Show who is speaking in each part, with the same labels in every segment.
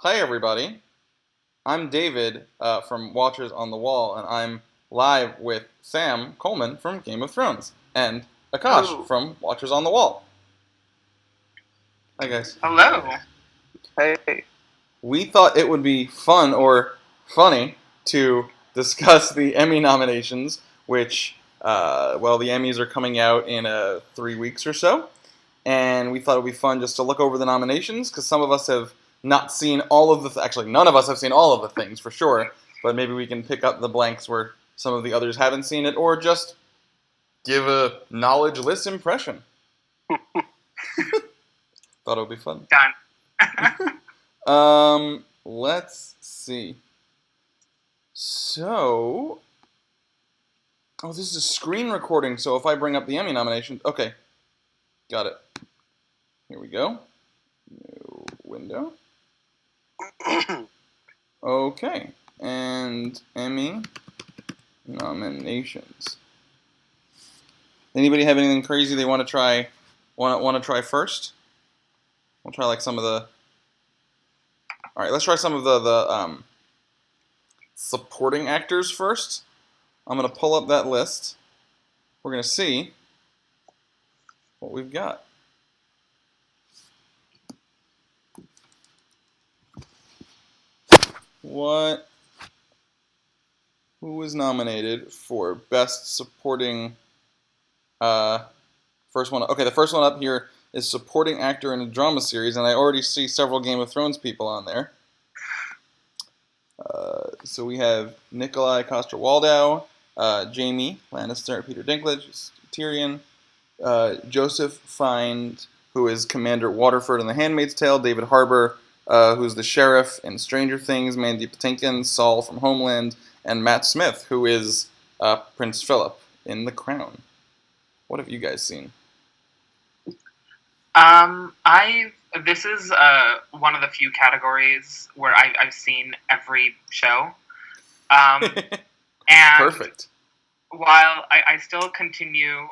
Speaker 1: Hi, everybody. I'm David from Watchers on the Wall, and I'm live with Sam Coleman from Game of Thrones and Akash
Speaker 2: Oh,
Speaker 1: from Watchers on the Wall. Hi, guys.
Speaker 2: hello. Hey.
Speaker 1: We thought it would be fun or funny to discuss the Emmy nominations, which, the Emmys are coming out in 3 weeks or so. And we thought it would be fun just to look over the nominations because some of us have not seen all of actually, none of us have seen all of the things for sure, but maybe we can pick up the blanks where some of the others haven't seen it, or just give a knowledge-less impression. Thought it would be fun.
Speaker 2: Done.
Speaker 1: Let's see. So, this is a screen recording, so if I bring up the Emmy nominations, okay, got it. Here we go. New window. Okay, and Emmy nominations. Anybody have anything crazy they want to try? Want to try first? We'll try like some of the. All right, let's try some of the supporting actors first. I'm gonna pull up that list. We're gonna see what we've got. What? Who was nominated for Best Supporting? First one. Okay, the first one up here is supporting actor in a drama series, and I already see several Game of Thrones people on there. So we have Nikolai Coster-Waldau, Jaime Lannister, Peter Dinklage, Tyrion, Joseph Fiennes, who is Commander Waterford in The Handmaid's Tale, David Harbour, who's the sheriff in Stranger Things, Mandy Patinkin, Saul from Homeland, and Matt Smith, who is Prince Philip in The Crown. What have you guys seen?
Speaker 2: I this is one of the few categories where I've seen every show. Um, and
Speaker 1: Perfect.
Speaker 2: while I still continue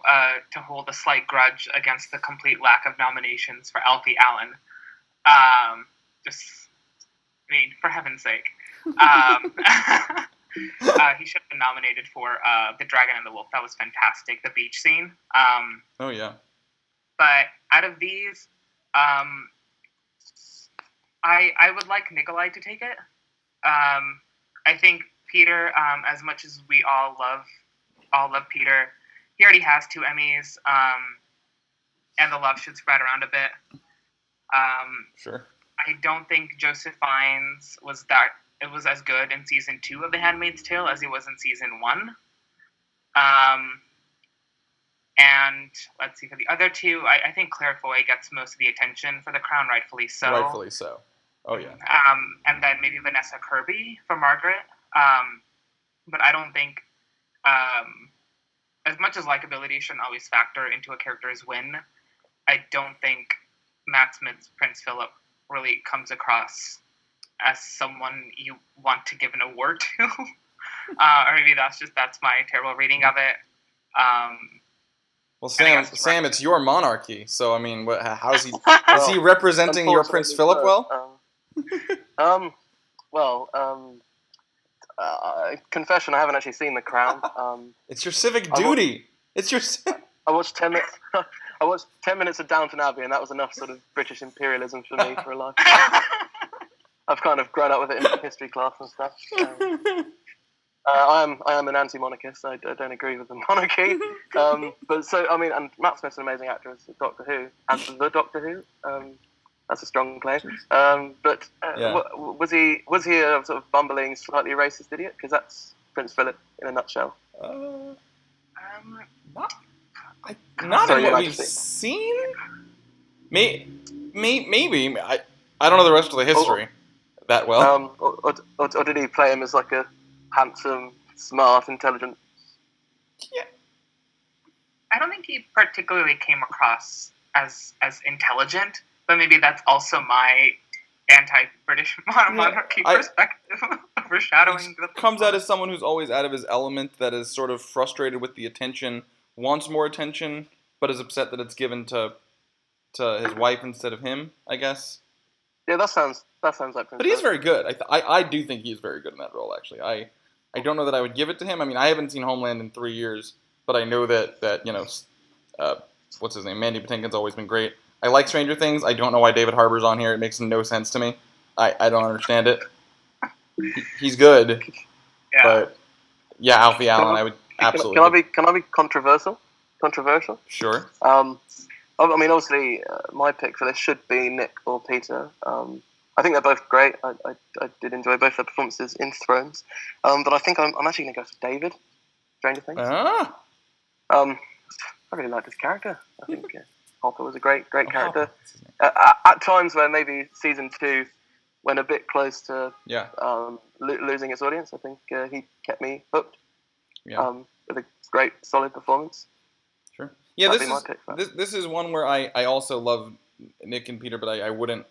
Speaker 2: to hold a slight grudge against the complete lack of nominations for Alfie Allen, just for heaven's sake, he should have been nominated for The Dragon and the Wolf. That was fantastic. The beach scene.
Speaker 1: Oh yeah.
Speaker 2: But out of these, um, I would like Nikolai to take it. I think Peter, as much as we all love Peter, he already has 2 Emmys, and the love should spread around a bit.
Speaker 1: Sure.
Speaker 2: I don't think Joseph Fiennes was as good in season 2 of The Handmaid's Tale as he was in season 1. And let's see, for the other two, I think Claire Foy gets most of the attention for The Crown, rightfully so.
Speaker 1: Rightfully so. Oh yeah.
Speaker 2: And then maybe Vanessa Kirby for Margaret. But I don't think, as much as likability shouldn't always factor into a character's win, I don't think Matt Smith's Prince Philip really comes across as someone you want to give an award to. Or maybe that's my terrible reading of it.
Speaker 1: Well, Sam, it's your monarchy. So I mean, how's he? Is he representing your Prince Philip well?
Speaker 3: Confession: I haven't actually seen The Crown.
Speaker 1: It's your civic duty. It's your.
Speaker 3: I watched 10 minutes. I watched 10 minutes of Downton Abbey, and that was enough sort of British imperialism for me for a life. I've kind of grown up with it in history class and stuff. I am an anti-monarchist. I don't agree with the monarchy. But so I mean, and Matt Smith's an amazing actor as Doctor Who, and the Doctor Who. That's a strong claim. Was he a sort of bumbling, slightly racist idiot? Because that's Prince Philip in a nutshell.
Speaker 1: Not in what we've seen. Maybe. I don't know the rest of the history that well.
Speaker 3: Or did he play him as like a handsome, smart, intelligent?
Speaker 2: Yeah. I don't think he particularly came across as intelligent, but maybe that's also my anti-British monarchy perspective, overshadowing.
Speaker 1: Comes out as someone who's always out of his element, that is sort of frustrated with the attention, wants more attention, but is upset that it's given to his wife instead of him, I guess.
Speaker 3: Yeah, that sounds like Prince
Speaker 1: But he is
Speaker 3: Philip.
Speaker 1: very good. I do think he's very good in that role. Actually, I don't know that I would give it to him. I mean, I haven't seen Homeland in 3 years, but I know that uh, what's his name? Mandy Patinkin's always been great. I like Stranger Things. I don't know why David Harbour's on here. It makes no sense to me. I don't understand it. He's good,
Speaker 2: Yeah.
Speaker 1: but yeah, Alfie Allen, I would absolutely.
Speaker 3: Can I be controversial? Controversial.
Speaker 1: Sure.
Speaker 3: I mean, obviously, my pick for this should be Nick or Peter. I think they're both great. I did enjoy both their performances in Thrones. But I think I'm actually going to go for David, Stranger Things.
Speaker 1: Ah.
Speaker 3: I really liked his character. I think Hopper was a great character.
Speaker 1: Hopper.
Speaker 3: At times where maybe season 2 went a bit close to losing its audience, I think he kept me hooked.
Speaker 1: Yeah.
Speaker 3: With a great, solid performance.
Speaker 1: Sure. Yeah,
Speaker 3: That'd
Speaker 1: this is one where I also love Nick and Peter, but I wouldn't.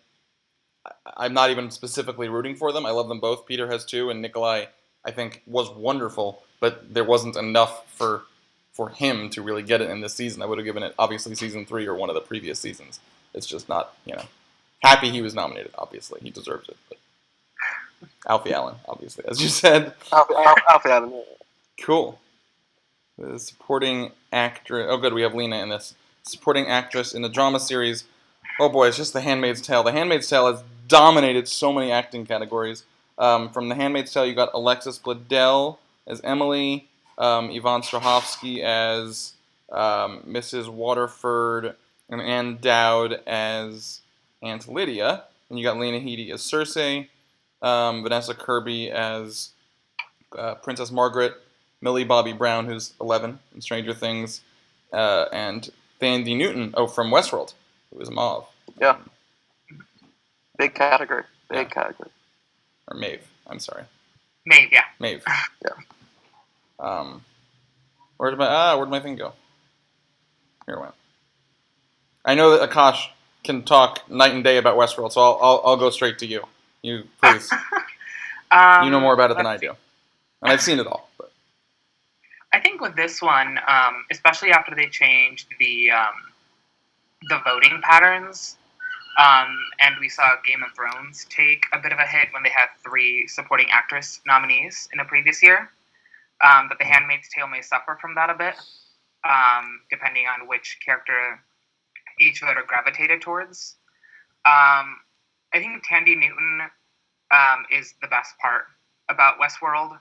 Speaker 1: I'm not even specifically rooting for them. I love them both. Peter has too, and Nikolai, I think, was wonderful, but there wasn't enough for him to really get it in this season. I would have given it, obviously, season 3 or one of the previous seasons. It's just not, happy he was nominated, obviously. He deserves it. But Alfie Allen, obviously, as you said.
Speaker 3: Alfie Allen.
Speaker 1: Cool. The supporting actress. Oh, good, we have Lena in this. Supporting actress in the drama series. Oh boy, it's just The Handmaid's Tale. The Handmaid's Tale has dominated so many acting categories. From The Handmaid's Tale, you got Alexis Bledel as Emily, Yvonne Strahovski as Mrs. Waterford, and Anne Dowd as Aunt Lydia. And you got Lena Headey as Cersei, Vanessa Kirby as Princess Margaret, Millie Bobby Brown, who's 11 in Stranger Things, and Thandie Newton, from Westworld, who is Mauve.
Speaker 3: Yeah. Big category. Category.
Speaker 1: Or Maeve, I'm sorry.
Speaker 2: Maeve, yeah.
Speaker 1: Maeve.
Speaker 3: Yeah.
Speaker 1: Where'd my thing go? Here it went. I know that Akash can talk night and day about Westworld, so I'll go straight to you. You, please. You know more about it than I do. And I've seen it all. But.
Speaker 2: I think with this one, especially after they changed the voting patterns, and we saw Game of Thrones take a bit of a hit when they had 3 supporting actress nominees in the previous year, that The Handmaid's Tale may suffer from that a bit, depending on which character each voter gravitated towards. I think Thandie Newton is the best part about Westworld,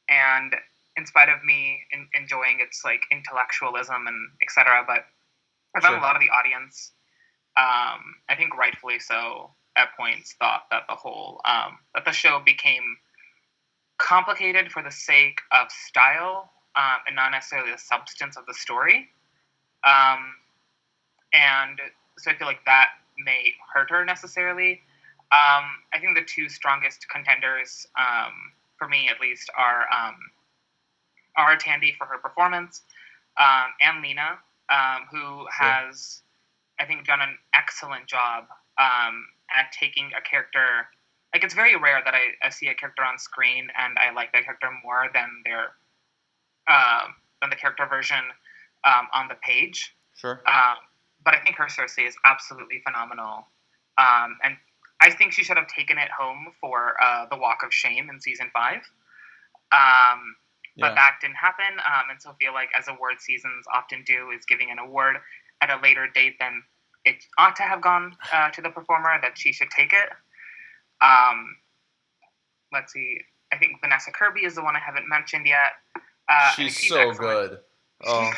Speaker 2: and in spite of me enjoying its intellectualism and etc., but I found a lot of the audience, I think rightfully so, at points thought that that the show became complicated for the sake of style, and not necessarily the substance of the story. And so I feel like that may hurt her necessarily. I think the 2 strongest contenders, for me at least, are Thandie for her performance, and Lena, who has, I think, done an excellent job at taking a character. It's very rare that I see a character on screen and I like that character more than the character version on the page.
Speaker 1: Sure.
Speaker 2: But I think her Cersei is absolutely phenomenal, and I think she should have taken it home for the Walk of Shame in season 5. But that didn't happen, and so I feel like, as award seasons often do, is giving an award at a later date than it ought to have gone to the performer, that she should take it. Let's see. I think Vanessa Kirby is the one I haven't mentioned yet.
Speaker 1: She's so excellent. Good. Oh.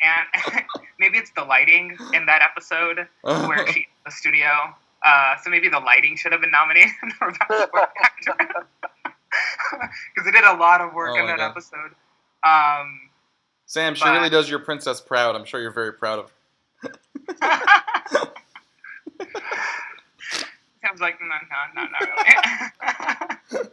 Speaker 2: And maybe it's the lighting in that episode where she's in the studio. So maybe the lighting should have been nominated for Best Supporting Actor. Because they did a lot of work in that episode.
Speaker 1: Sam, she really does your princess proud. I'm sure you're very proud of her.
Speaker 2: Sam's like, no, not really.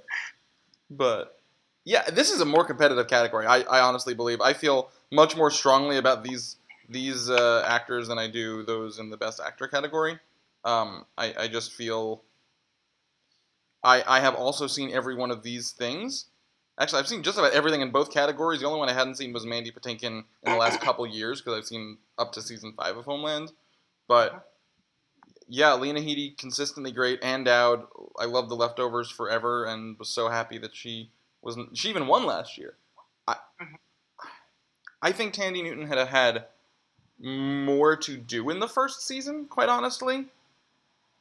Speaker 1: But, yeah, this is a more competitive category, I honestly believe. I feel much more strongly about these actors than I do those in the Best Actor category. I just feel... I have also seen every one of these things. Actually, I've seen just about everything in both categories. The only one I hadn't seen was Mandy Patinkin in the last couple years, because I've seen up to season 5 of Homeland. But Yeah, Lena Headey consistently great. Ann Dowd, I love The Leftovers forever, and was so happy that she wasn't. She even won last year. I
Speaker 2: Mhm.
Speaker 1: I think Tandy Newton had more to do in the first season, quite honestly.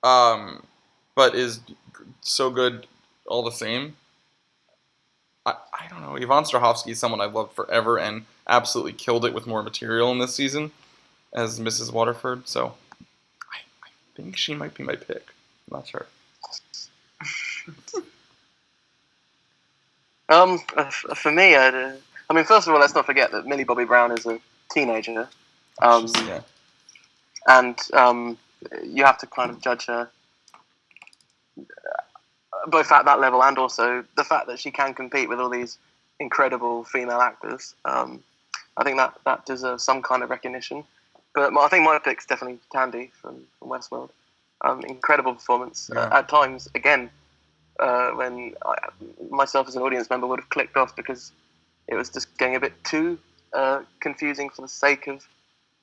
Speaker 1: But is so good all the same. I don't know. Yvonne Strahovski is someone I've loved forever and absolutely killed it with more material in this season as Mrs. Waterford. So I think she might be my pick. I'm not sure.
Speaker 3: For me, I mean, first of all, let's not forget that Millie Bobby Brown is a teenager,
Speaker 1: Yeah.
Speaker 3: and you have to kind of judge her both at that level and also the fact that she can compete with all these incredible female actors. I think that deserves some kind of recognition. But I think my pick's definitely Tandy from Westworld. Incredible performance.
Speaker 1: Yeah.
Speaker 3: At times, again, when myself as an audience member would have clicked off because it was just getting a bit too confusing for the sake of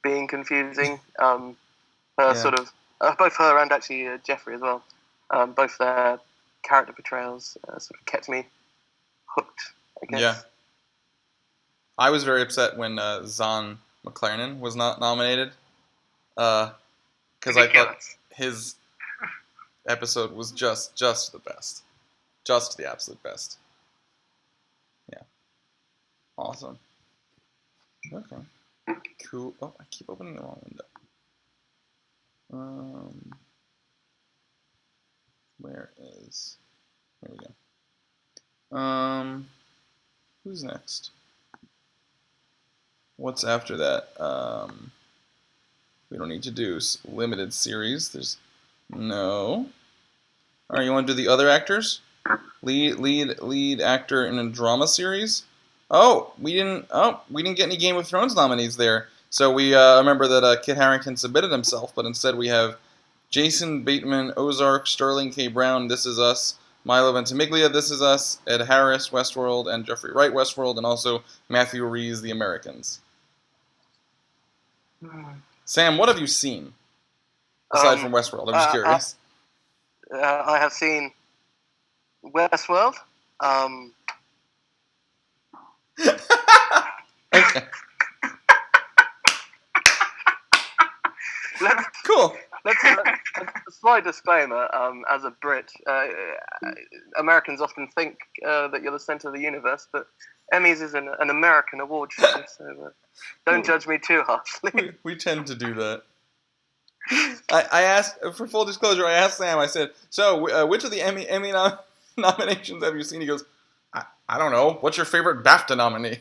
Speaker 3: being confusing. Her sort of both her and actually Jeffrey as well. Both their character portrayals sort of kept me hooked, I guess.
Speaker 1: Yeah. I was very upset when Zahn McClarnon was not nominated because I thought his episode was just the best, just the absolute best. Yeah, awesome. Okay, cool. Oh, I keep opening the wrong window. Where is? Here we go. Who's next? What's after that? We don't need to do limited series. There's no. All right, you want to do the other actors? Lead actor in a drama series. Oh, we didn't get any Game of Thrones nominees there. So we remember that Kit Harington submitted himself, but instead we have Jason Bateman, Ozark, Sterling K. Brown, This Is Us, Milo Ventimiglia, This Is Us, Ed Harris, Westworld, and Jeffrey Wright, Westworld, and also Matthew Rhys, The Americans. Sam, what have you seen aside from Westworld? I'm just curious.
Speaker 3: I have seen Westworld.
Speaker 1: Okay. Cool.
Speaker 3: Let's a slight disclaimer. As a Brit, Americans often think that you're the center of the universe, but Emmys is an American award show, so don't judge me too harshly.
Speaker 1: We tend to do that. I asked, for full disclosure, I asked Sam, I said, so which of the Emmy nominations have you seen? He goes, I don't know. What's your favorite BAFTA nominee?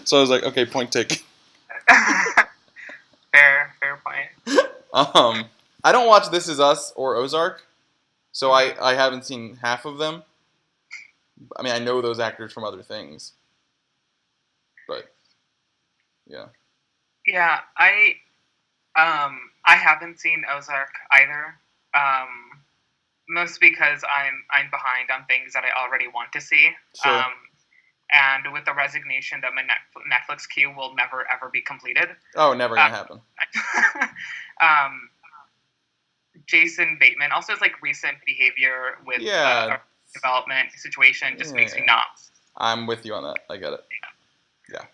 Speaker 1: So I was like, okay, point taken.
Speaker 2: Fair point.
Speaker 1: I don't watch This Is Us or Ozark, so I haven't seen half of them. I mean, I know those actors from other things, but yeah.
Speaker 2: Yeah, I haven't seen Ozark either. Most because I'm behind on things that I already want to see.
Speaker 1: Sure.
Speaker 2: And with the resignation that my Netflix queue will never ever be completed.
Speaker 1: Oh, never gonna happen.
Speaker 2: Jason Bateman also has like recent behavior with development situation just makes me not.
Speaker 1: I'm with you on that. I get it. Yeah.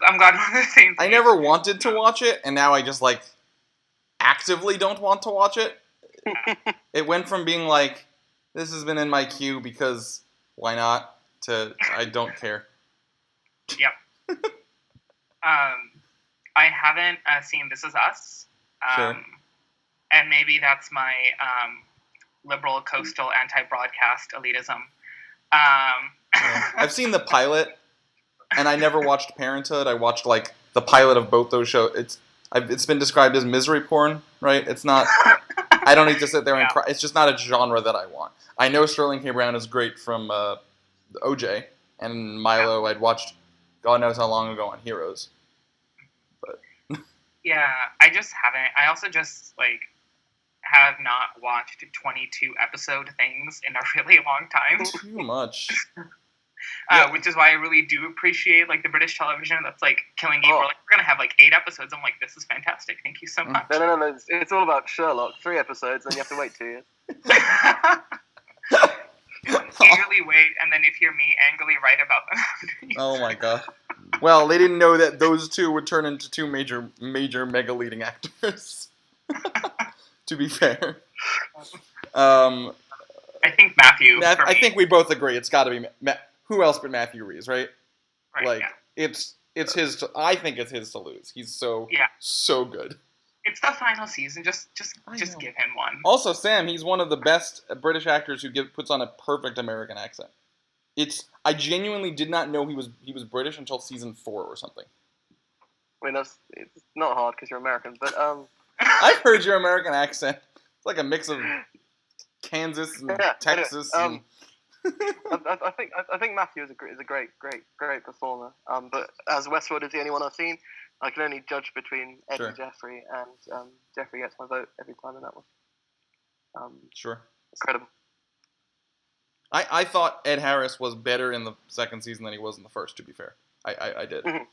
Speaker 2: I'm glad we're on the same page.
Speaker 1: I never wanted to watch it, and now I just like actively don't want to watch it. It went from being like, this has been in my queue because why not, to I don't care.
Speaker 2: Yep. I haven't seen This Is Us.
Speaker 1: Sure.
Speaker 2: And maybe that's my liberal, coastal, anti-broadcast elitism.
Speaker 1: I've seen the pilot, and I never watched Parenthood. I watched like the pilot of both those shows. It's been described as misery porn, right? It's not. I don't need to sit there and cry. It's just not a genre that I want. I know Sterling K. Brown is great from OJ, and Milo I'd watched God knows how long ago on Heroes. But
Speaker 2: yeah, I just haven't. I also just like have not watched 22 episode things in a really long time.
Speaker 1: Too much. Yeah.
Speaker 2: Which is why I really do appreciate like the British television that's like Killing Eve. We're gonna have like 8 episodes. I'm like, this is fantastic. Thank you so much.
Speaker 3: No. It's all about Sherlock. 3 episodes, and you have to wait 2 years.
Speaker 2: Eagerly wait, and then if you're me, angrily write about them.
Speaker 1: Oh my god. Well, they didn't know that those 2 would turn into 2 major mega leading actors. To be fair.
Speaker 2: I think Matthew.
Speaker 1: I think we both agree it's got to be who else but Matthew Rhys, right?
Speaker 2: Right.
Speaker 1: Like
Speaker 2: yeah.
Speaker 1: it's his. I think it's his to lose. He's so good.
Speaker 2: It's the final season. Just give him one.
Speaker 1: Also, Sam, he's one of the best British actors who puts on a perfect American accent. I genuinely did not know he was British until season 4 or something.
Speaker 3: I mean, it's not hard because you're American, but
Speaker 1: I've heard your American accent. It's like a mix of Kansas and Texas.
Speaker 3: I think Matthew is a great performer. But as Westworld is the only one I've seen, I can only judge between Ed and Jeffrey, and Jeffrey gets my vote every time in that one.
Speaker 1: Sure.
Speaker 3: Incredible.
Speaker 1: I thought Ed Harris was better in the second season than he was in the first, to be fair. I did.
Speaker 2: Mm-hmm.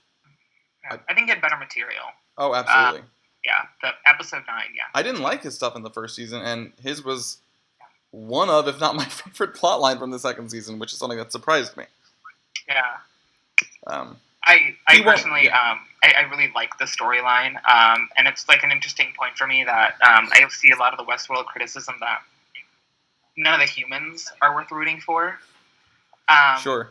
Speaker 2: Yeah, I think he had better material.
Speaker 1: Oh, absolutely.
Speaker 2: Yeah, the episode 9, yeah.
Speaker 1: I didn't like his stuff in the first season, and his was one of, if not my favorite plotline from the second season, which is something that surprised me.
Speaker 2: Yeah. I personally, I really like the storyline, and it's like an interesting point for me that I see a lot of the Westworld criticism that none of the humans are worth rooting for.
Speaker 1: Sure.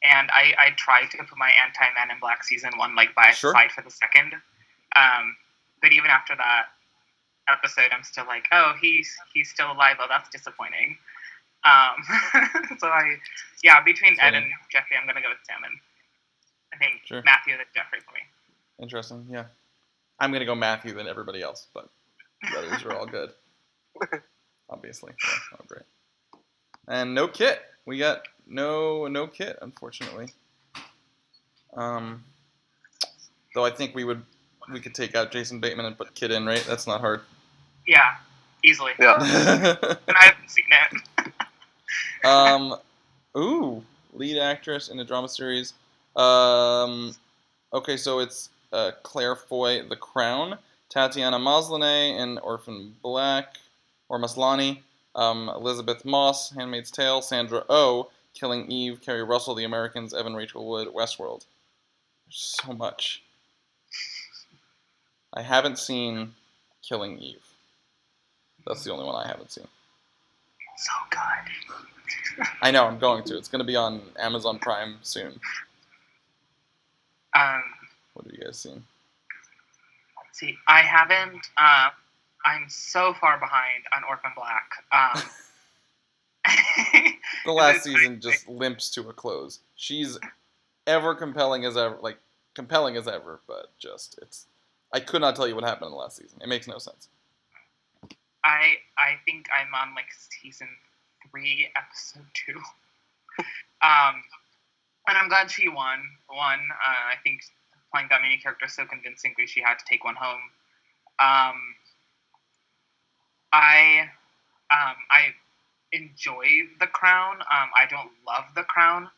Speaker 2: And I tried to put my anti-Man in Black season 1 like by side for the second. But even after that episode, I'm still like, oh, he's still alive. Oh, that's disappointing. So between Ed and Jeffrey, I'm gonna go with Salmon. I think Matthew and Jeffrey for me.
Speaker 1: Interesting. Yeah, I'm gonna go Matthew than everybody else, but the others are all good. Obviously, yeah, all great. And no Kit. We got no Kit, unfortunately. Though I think we could take out Jason Bateman and put Kit in, right? That's not hard.
Speaker 2: Yeah, easily.
Speaker 3: Yeah.
Speaker 2: And I haven't seen it.
Speaker 1: Lead actress in a drama series. Okay, so it's Claire Foy, The Crown, Tatiana Maslany in Orphan Black, or Maslany, Elizabeth Moss, Handmaid's Tale, Sandra Oh, Killing Eve, Kerry Russell, The Americans, Evan Rachel Wood, Westworld. There's so much. I haven't seen Killing Eve. That's the only one I haven't seen.
Speaker 2: So good.
Speaker 1: I know, I'm going to. It's going to be on Amazon Prime soon. What have you guys seen?
Speaker 2: Let's see. I haven't. I'm so far behind on Orphan Black.
Speaker 1: The last season just limps to a close. She's compelling as ever, but I could not tell you what happened in the last season. It makes no sense.
Speaker 2: I think I'm on like season 3, episode 2. And I'm glad she won. I think playing that many characters so convincingly, she had to take one home. I enjoy The Crown. I don't love The Crown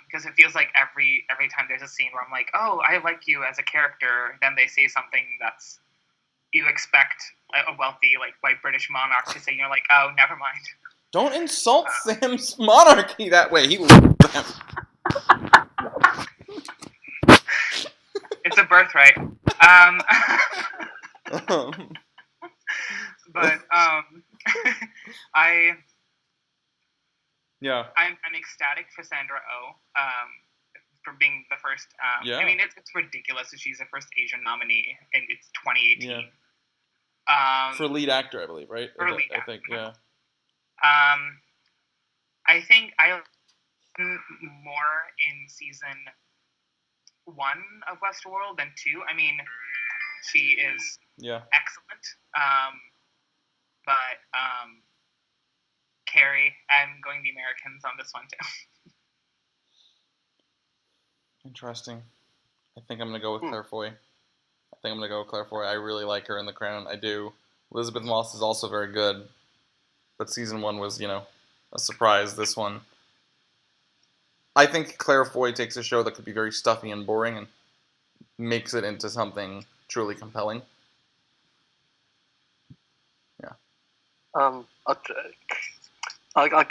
Speaker 2: because it feels like every time there's a scene where I'm like, oh, I like you as a character, then they say something that's you expect a wealthy like white British monarch to say. You're like, oh, never mind.
Speaker 1: Don't insult Sam's monarchy that way. He loves them.
Speaker 2: It's a birthright. But I'm ecstatic for Sandra Oh for being the first. I mean, it's ridiculous that she's the first Asian nominee, and it's 2018.
Speaker 1: Yeah. For lead actor, I believe, right?
Speaker 2: For lead actor.
Speaker 1: I think, yeah.
Speaker 2: I think I more in season 1 of Westworld than 2. I mean, she is excellent. But Carrie, I'm going the Americans on this one too.
Speaker 1: Interesting. I think I'm going to go with Claire Foy. I really like her in The Crown. I do. Elizabeth Moss is also very good. But season 1 was, a surprise. This one, I think Claire Foy takes a show that could be very stuffy and boring and makes it into something truly compelling. Yeah.
Speaker 3: I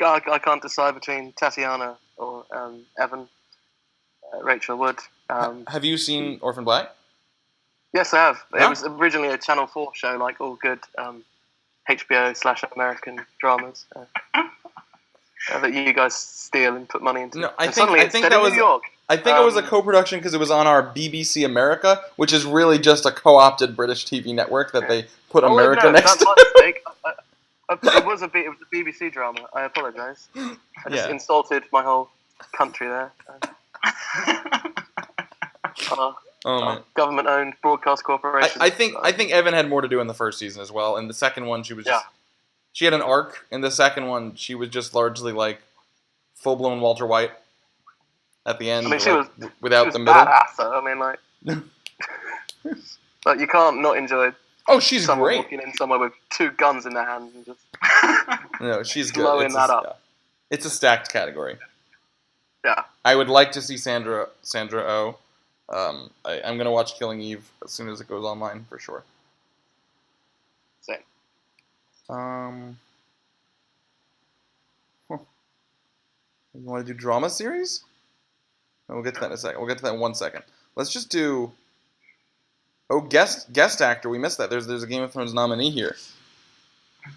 Speaker 3: can't decide between Tatiana or Evan, Rachel Wood.
Speaker 1: Have you seen Orphan Black?
Speaker 3: Yes, I have.
Speaker 1: Huh?
Speaker 3: It was originally a Channel 4 show, like all good HBO/American dramas that you guys steal and put money into.
Speaker 1: No,
Speaker 3: I think that
Speaker 1: was
Speaker 3: New York.
Speaker 1: I think it was a co-production because it was on our BBC America, which is really just a co-opted British TV network that they put America
Speaker 3: no,
Speaker 1: next
Speaker 3: that's
Speaker 1: to.
Speaker 3: my mistake. It was a BBC drama. I apologise. I just insulted my whole country there. Government-owned broadcast corporation.
Speaker 1: I think Evan had more to do in the first season as well. In the second one, she was just she had an arc. In the second one, she was just largely like full-blown Walter White at the end.
Speaker 3: I mean, she was
Speaker 1: without the middle.
Speaker 3: Badass, though. I mean, like, like you can't not enjoy.
Speaker 1: Oh, she's
Speaker 3: someone
Speaker 1: great.
Speaker 3: Walking in somewhere with 2 guns in their hands and just
Speaker 1: no, she's good.
Speaker 3: blowing that up.
Speaker 1: Yeah. It's a stacked category.
Speaker 3: Yeah.
Speaker 1: I would like to see Sandra Oh. I'm gonna watch Killing Eve as soon as it goes online for sure.
Speaker 3: Same.
Speaker 1: You want to do drama series? No, we'll get to that in a second. We'll get to that in 1 second. Let's just do. Oh, guest actor. We missed that. There's a Game of Thrones nominee here.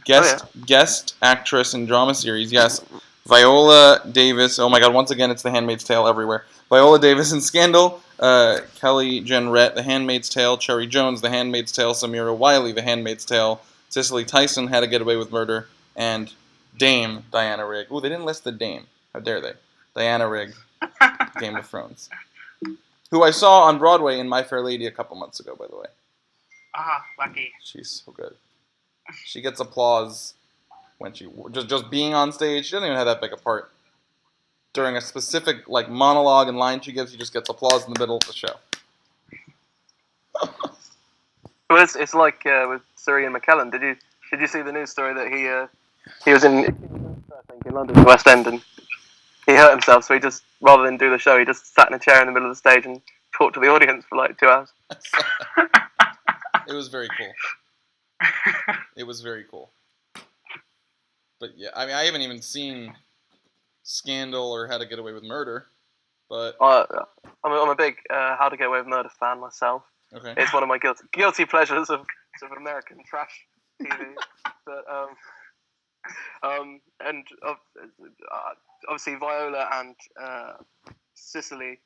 Speaker 1: Guest actress in drama series. Yes, Viola Davis. Oh my God! Once again, it's The Handmaid's Tale everywhere. Viola Davis in Scandal. Kelly Jenrette, The Handmaid's Tale. Cherry Jones, The Handmaid's Tale. Samira Wiley, The Handmaid's Tale. Cicely Tyson, How to Get Away with Murder, and Dame Diana Rigg. Ooh, they didn't list the Dame. How dare they? Diana Rigg, Game of Thrones. Who I saw on Broadway in My Fair Lady a couple months ago, by the way.
Speaker 2: Lucky.
Speaker 1: She's so good. She gets applause when she just being on stage. She doesn't even have that big a part. During a specific like monologue and line she gives, she just gets applause in the middle of the show.
Speaker 3: Well, it's like with Sir Ian McKellen. Did you see the news story that he was in London, West End, and he hurt himself, so he just, rather than do the show, he just sat in a chair in the middle of the stage and talked to the audience for like 2 hours.
Speaker 1: It was very cool. It was very cool. But yeah, I mean, I haven't even seen Scandal or How to Get Away with Murder, but
Speaker 3: I'm a big How to Get Away with Murder fan myself.
Speaker 1: Okay.
Speaker 3: It's one of my guilty pleasures of American trash TV. But and obviously Viola and Cicely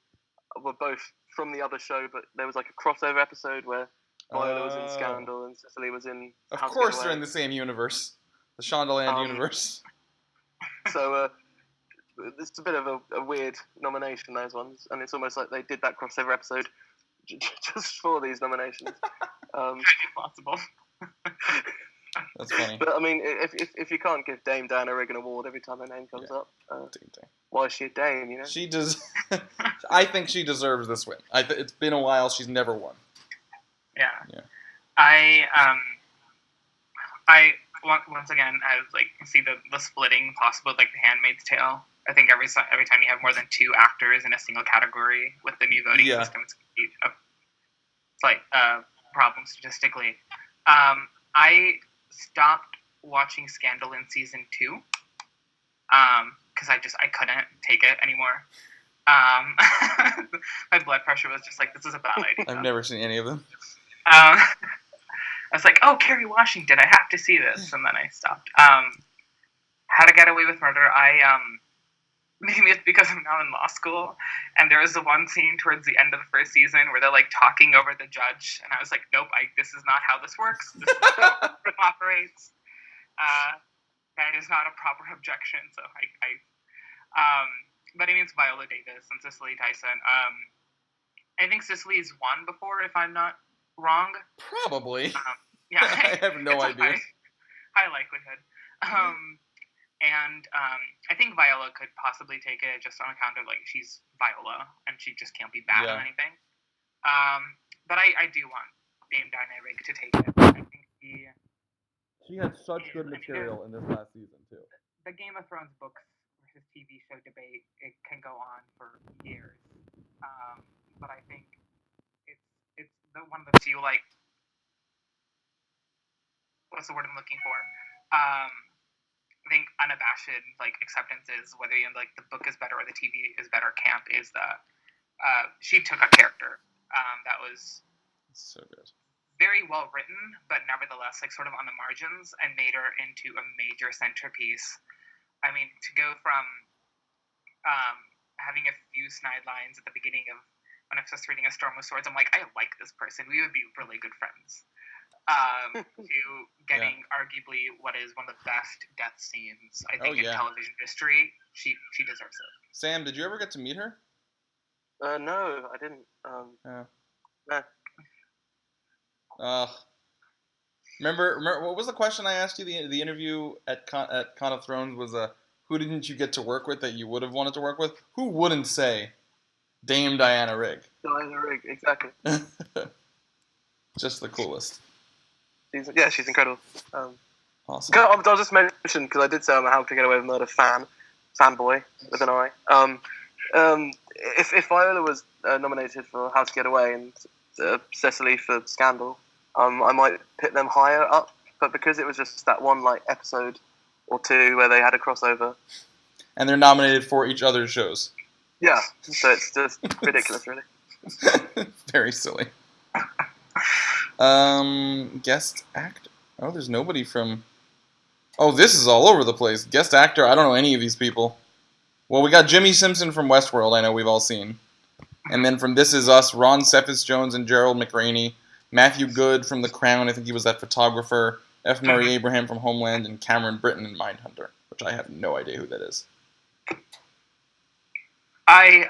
Speaker 3: were both from the other show, but there was like a crossover episode where Viola was in Scandal and Cicely was in.
Speaker 1: Of course, they're in the same universe, the Shondaland universe.
Speaker 3: So it's a bit of a weird nomination, those ones, and it's almost like they did that crossover episode just for these nominations.
Speaker 2: Possible.
Speaker 1: That's funny.
Speaker 3: But I mean, if you can't give Dame Diana Rigg an award every time her name comes up, why is she a Dame? You know,
Speaker 1: she does. I think she deserves this win. It's been a while; she's never won.
Speaker 2: Yeah. Once again, I like see the splitting possible with like The Handmaid's Tale. I think every time you have more than 2 actors in a single category with the new voting system, it's like a problem statistically. I stopped watching Scandal in season 2 because I couldn't take it anymore. My blood pressure was just like, this is a bad idea.
Speaker 1: I've never seen any of them.
Speaker 2: I was like, oh, Kerry Washington, I have to see this, and then I stopped. How to Get Away with Murder, maybe it's because I'm now in law school, and there was the one scene towards the end of the first season where they're like talking over the judge, and I was like, nope, this is not how this works. This is not how it operates. That is not a proper objection. So but it means Viola Davis and Cicely Tyson. I think Cicely's won before, if I'm not wrong.
Speaker 1: Probably.
Speaker 2: Yeah,
Speaker 1: I have no idea.
Speaker 2: High likelihood. And I think Viola could possibly take it just on account of like she's Viola and she just can't be bad at anything. But I do want Dame Diana Rigg to take it. I think
Speaker 1: she had such good material in this last season too.
Speaker 2: The Game of Thrones books versus TV show debate, it can go on for years. But I think it's one of the few, like, what's the word I'm looking for? I think unabashed, like, acceptances, whether like the book is better or the TV is better camp, is the she took a character that was
Speaker 1: so good,
Speaker 2: very well written, but nevertheless like sort of on the margins, and made her into a major centerpiece. I mean, to go from having a few snide lines at the beginning of when I was just reading A Storm of Swords, I'm like, I like this person. We would be really good friends. To getting arguably what is one of the best death scenes, I think, in television history. She deserves it.
Speaker 1: Sam, did you ever get to meet her?
Speaker 3: No, I didn't. No.
Speaker 1: Remember, what was the question I asked you? The interview at Con of Thrones was who didn't you get to work with that you would have wanted to work with? Who wouldn't say Dame Diana Rigg?
Speaker 3: Diana Rigg, exactly.
Speaker 1: Just the coolest.
Speaker 3: She's incredible.
Speaker 1: Awesome.
Speaker 3: I'll just mention, because I did say I'm a How to Get Away with Murder fanboy with an I. If Viola was nominated for How to Get Away and Cecily for Scandal, I might pit them higher up. But because it was just that one episode or two where they had a crossover,
Speaker 1: and they're nominated for each other's shows.
Speaker 3: Yeah, so it's just ridiculous, really.
Speaker 1: Very silly. Guest actor. Oh, there's nobody from... Oh, this is all over the place. Guest actor, I don't know any of these people. Well, we got Jimmy Simpson from Westworld, I know we've all seen. And then from This Is Us, Ron Cephas-Jones and Gerald McRaney. Matthew Good from The Crown, I think he was that photographer. F. Murray Abraham from Homeland, and Cameron Britton in Mindhunter, which I have no idea who that is.
Speaker 2: I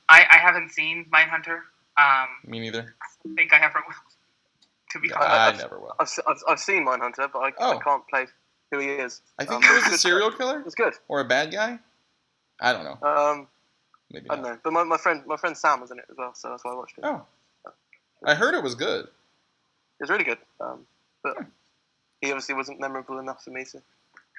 Speaker 2: haven't seen Mindhunter.
Speaker 1: Me neither.
Speaker 2: I think I have. To be honest,
Speaker 1: I never will.
Speaker 3: I've seen Mindhunter, but I can't place who he is.
Speaker 1: I think he was a serial killer.
Speaker 3: It's good.
Speaker 1: Or a bad guy. I don't know. Maybe not.
Speaker 3: I don't know. But my friend Sam was in it as well, so that's why I watched it.
Speaker 1: Oh. I heard it was good.
Speaker 3: It was really good. But he obviously wasn't memorable enough for me to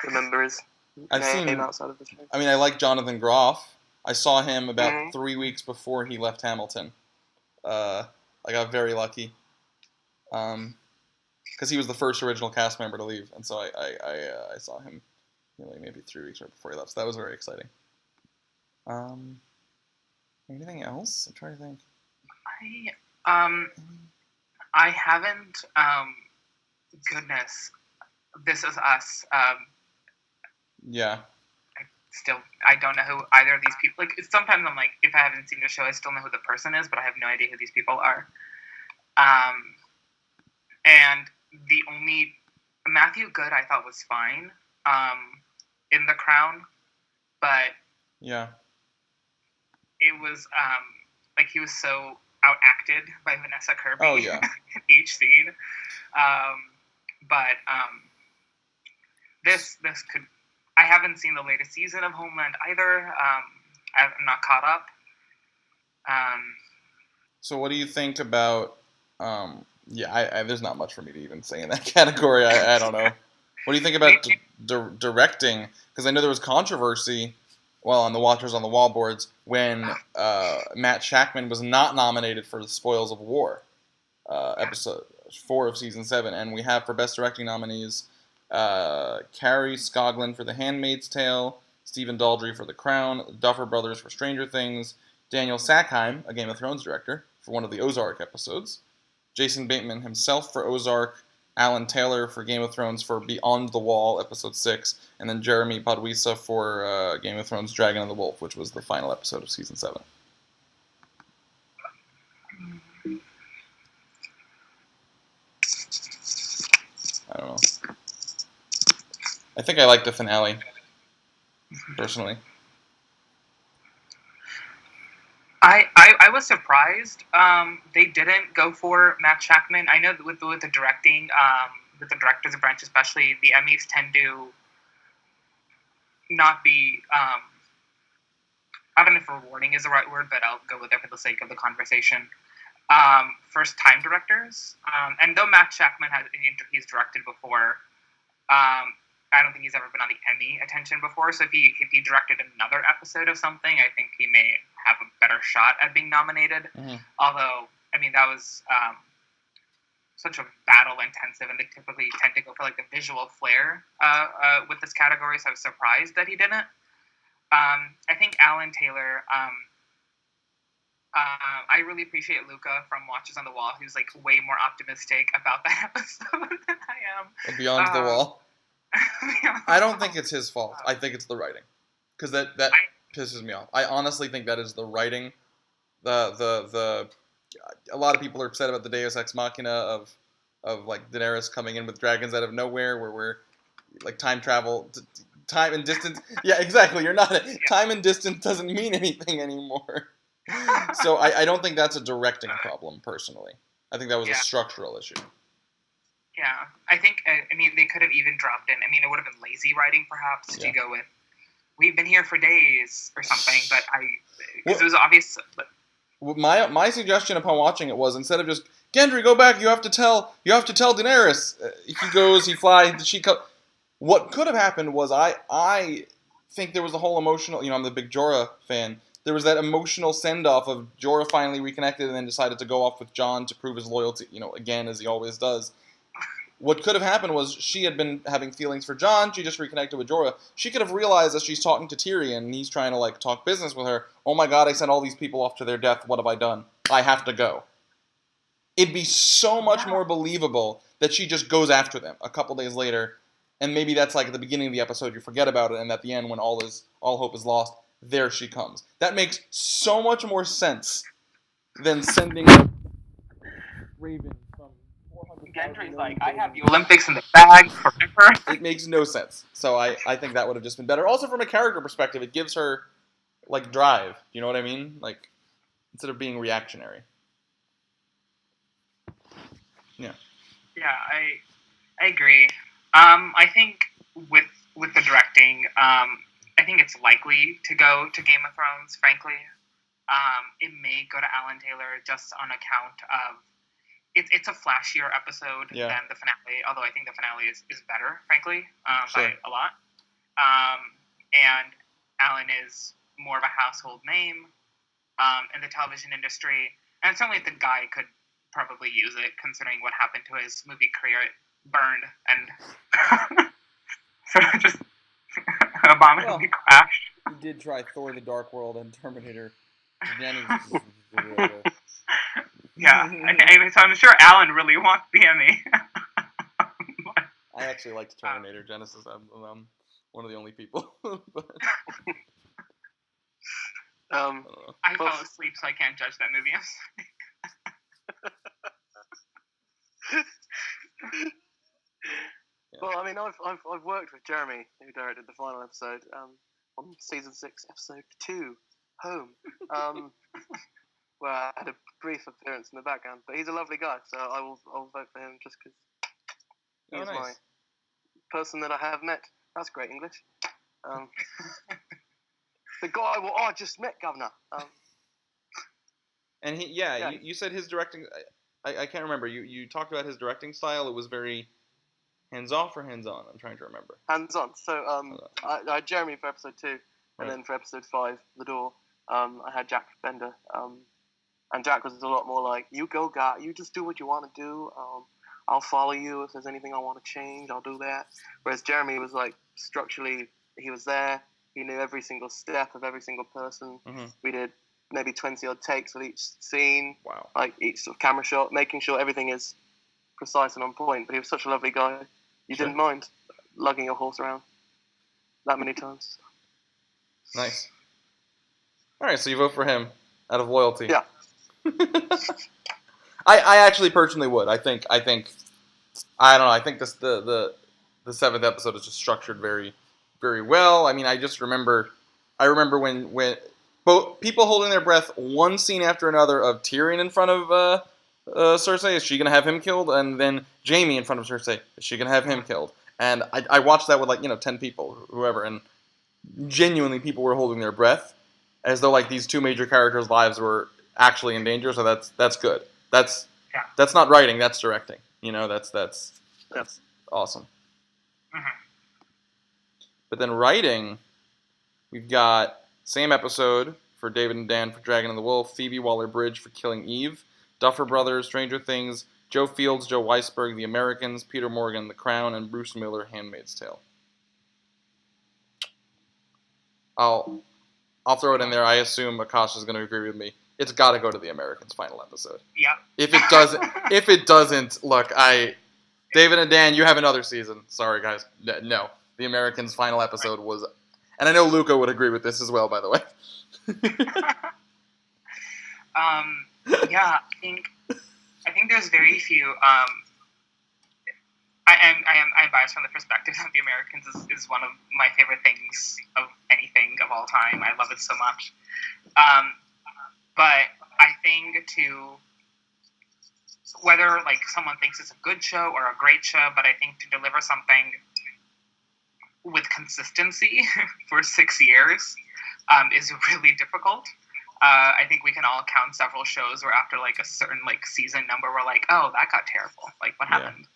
Speaker 3: remember his name outside of the show.
Speaker 1: I mean, I like Jonathan Groff. I saw him about 3 weeks before he left Hamilton. I got very lucky. Because he was the first original cast member to leave, and so I saw him maybe 3 weeks right before he left. So that was very exciting. Anything else? I'm trying to think.
Speaker 2: I haven't. Goodness, This Is Us.
Speaker 1: Yeah.
Speaker 2: I don't know who either of these people. Sometimes I'm like, if I haven't seen the show, I still know who the person is, but I have no idea who these people are. And the only Matthew Good I thought was fine in The Crown, but
Speaker 1: yeah,
Speaker 2: it was he was so outacted by Vanessa Kirby.
Speaker 1: Oh yeah,
Speaker 2: in each scene. But this could. I haven't seen the latest season of Homeland either. I'm not caught up.
Speaker 1: So what do you think about? There's not much for me to even say in that category. I don't know. What do you think about directing? Because I know there was controversy, on the Watchers on the Wall boards, when Matt Shakman was not nominated for the Spoils of War, episode 4 of season 7, and we have for Best Directing nominees Carrie Scoglin for The Handmaid's Tale, Stephen Daldry for The Crown, the Duffer Brothers for Stranger Things, Daniel Sackheim, a Game of Thrones director, for one of the Ozark episodes, Jason Bateman himself for Ozark, Alan Taylor for Game of Thrones for Beyond the Wall, episode 6, and then Jeremy Podwisa for Game of Thrones Dragon and the Wolf, which was the final episode of season 7. I don't know. I think I like the finale, personally.
Speaker 2: I was surprised they didn't go for Matt Shakman. I know that with the directing, with the directors branch especially, the Emmys tend to not be, I don't know if rewarding is the right word, but I'll go with it for the sake of the conversation. First-time directors. And though Matt Shakman he's directed before, I don't think he's ever been on the Emmy attention before. So if he directed another episode of something, I think he may have a better shot at being nominated.
Speaker 1: Mm-hmm.
Speaker 2: Although, I mean, that was such a battle intensive, and they typically tend to go for like the visual flair with this category. So I was surprised that he didn't. I think Alan Taylor. I really appreciate Luca from Watches on the Wall, who's like way more optimistic about that episode than I am.
Speaker 1: Beyond the Wall.
Speaker 2: Beyond
Speaker 1: I
Speaker 2: the
Speaker 1: don't think
Speaker 2: Wall.
Speaker 1: it's his fault. I think it's the writing, because that pisses me off. I honestly think that is the writing. A lot of people are upset about the Deus Ex Machina of like Daenerys coming in with dragons out of nowhere, where we're like time travel, time and distance. Yeah, exactly. You're not. Time and distance doesn't mean anything anymore. So I don't think that's a directing problem, personally. I think that was a structural issue.
Speaker 2: Yeah, I think, I mean, they could have even dropped in, I mean, it would have been lazy writing, perhaps, to go with, we've been here for days, or something, but because it was obvious. But
Speaker 1: my suggestion upon watching it was, instead of just, Gendry, go back, you have to tell Daenerys. He goes, he flies, she comes. What could have happened was, I think there was a whole emotional, I'm the big Jorah fan. There was that emotional send-off of Jorah finally reconnected and then decided to go off with Jon to prove his loyalty, again, as he always does. What could have happened was, she had been having feelings for Jon, she just reconnected with Jorah. She could have realized as she's talking to Tyrion, and he's trying to, talk business with her, oh my god, I sent all these people off to their death, what have I done? I have to go. It'd be so much more believable that she just goes after them a couple days later, and maybe that's at the beginning of the episode, you forget about it, and at the end, when all hope is lost, there she comes. That makes so much more sense than sending Raven from 400.
Speaker 2: Gendry's like, I have the Olympics in the bag forever.
Speaker 1: It makes no sense. So I think that would have just been better. Also, from a character perspective, it gives her, drive. You know what I mean? Instead of being reactionary. Yeah.
Speaker 2: Yeah, I agree. I think with the directing, I think it's likely to go to Game of Thrones, frankly. It may go to Alan Taylor just on account of it's a flashier episode than the finale, although I think the finale is better, frankly, by a lot. And Alan is more of a household name in the television industry, and certainly the guy could probably use it, considering what happened to his movie career. It burned and so just abominably crashed.
Speaker 1: He did try Thor: The Dark World and Terminator.
Speaker 2: Yeah, so I'm sure Alan really wants the Emmy.
Speaker 1: I actually liked Terminator Genesis. I'm one of the only people.
Speaker 2: I fell asleep, so I can't judge that movie.
Speaker 3: Well, I mean, I've worked with Jeremy, who directed the final episode, on season 6, episode 2, Home, where I had a brief appearance in the background. But he's a lovely guy, so I'll vote for him just because he's my person that I have met. That's great English. The guy I just met, Governor.
Speaker 1: And you said his directing. I can't remember. You talked about his directing style. It was very hands-off or hands-on? I'm trying to remember.
Speaker 3: Hands-on. So I had Jeremy for episode 2, and then for episode 5, The Door, I had Jack Bender. And Jack was a lot more like, you go, guy. You just do what you want to do. I'll follow you. If there's anything I want to change, I'll do that. Whereas Jeremy was structurally, he was there. He knew every single step of every single person. Mm-hmm. We did maybe 20-odd takes with each scene.
Speaker 1: Wow.
Speaker 3: Each sort of camera shot, making sure everything is precise and on point. But he was such a lovely guy. You didn't mind lugging your horse around that many times.
Speaker 1: Nice. All right, so you vote for him out of loyalty.
Speaker 3: Yeah.
Speaker 1: I actually personally would. I think I don't know. I think this the 7th episode is just structured very, very well. I mean, I remember when both people holding their breath, one scene after another of Tyrion in front of Cersei. Is she gonna have him killed? And then Jaime in front of Cersei. Is she gonna have him killed? And I watched that with 10 people, whoever, and genuinely people were holding their breath, as though these two major characters' lives were actually in danger. So that's good. That's not writing. That's directing. That's awesome.
Speaker 2: Mm-hmm.
Speaker 1: But then writing, we've got same episode for David and Dan for Dragon and the Wolf, Phoebe Waller-Bridge for Killing Eve, Duffer Brothers, Stranger Things, Joe Fields, Joe Weisberg, The Americans, Peter Morgan, The Crown, and Bruce Miller, Handmaid's Tale. I'll throw it in there. I assume Akash is going to agree with me. It's got to go to The Americans' final episode.
Speaker 2: Yeah.
Speaker 1: If it doesn't, look, David and Dan, you have another season. Sorry, guys. No. The Americans' final episode was... And I know Luca would agree with this as well, by the way.
Speaker 2: Yeah, I think there's very few... I'm biased from the perspective that The Americans is one of my favorite things of anything of all time. I love it so much. But I think whether like someone thinks it's a good show or a great show, but I think to deliver something with consistency for 6 years is really difficult. I think we can all count several shows where after like a certain like season number, we're like, oh, that got terrible. Like what happened?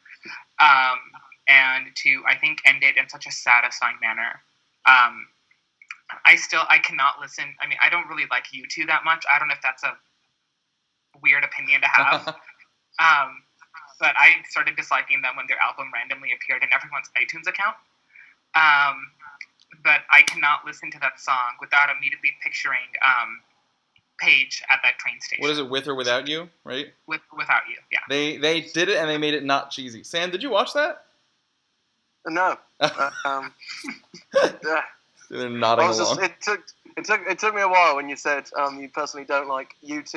Speaker 2: And to, I think, end it in such a satisfying manner. I cannot listen. I mean, I don't really like U2 that much. I don't know if that's a weird opinion to have. But I started disliking them when their album randomly appeared in everyone's iTunes account. But I cannot listen to that song without immediately picturing Paige at that train station.
Speaker 1: What is it, With or Without You, right?
Speaker 2: Without You, yeah.
Speaker 1: They did it and they made it not cheesy. Sam, did you watch that?
Speaker 3: No. Yeah.
Speaker 1: They're nodding along.
Speaker 3: It took me a while when you said you personally don't like U2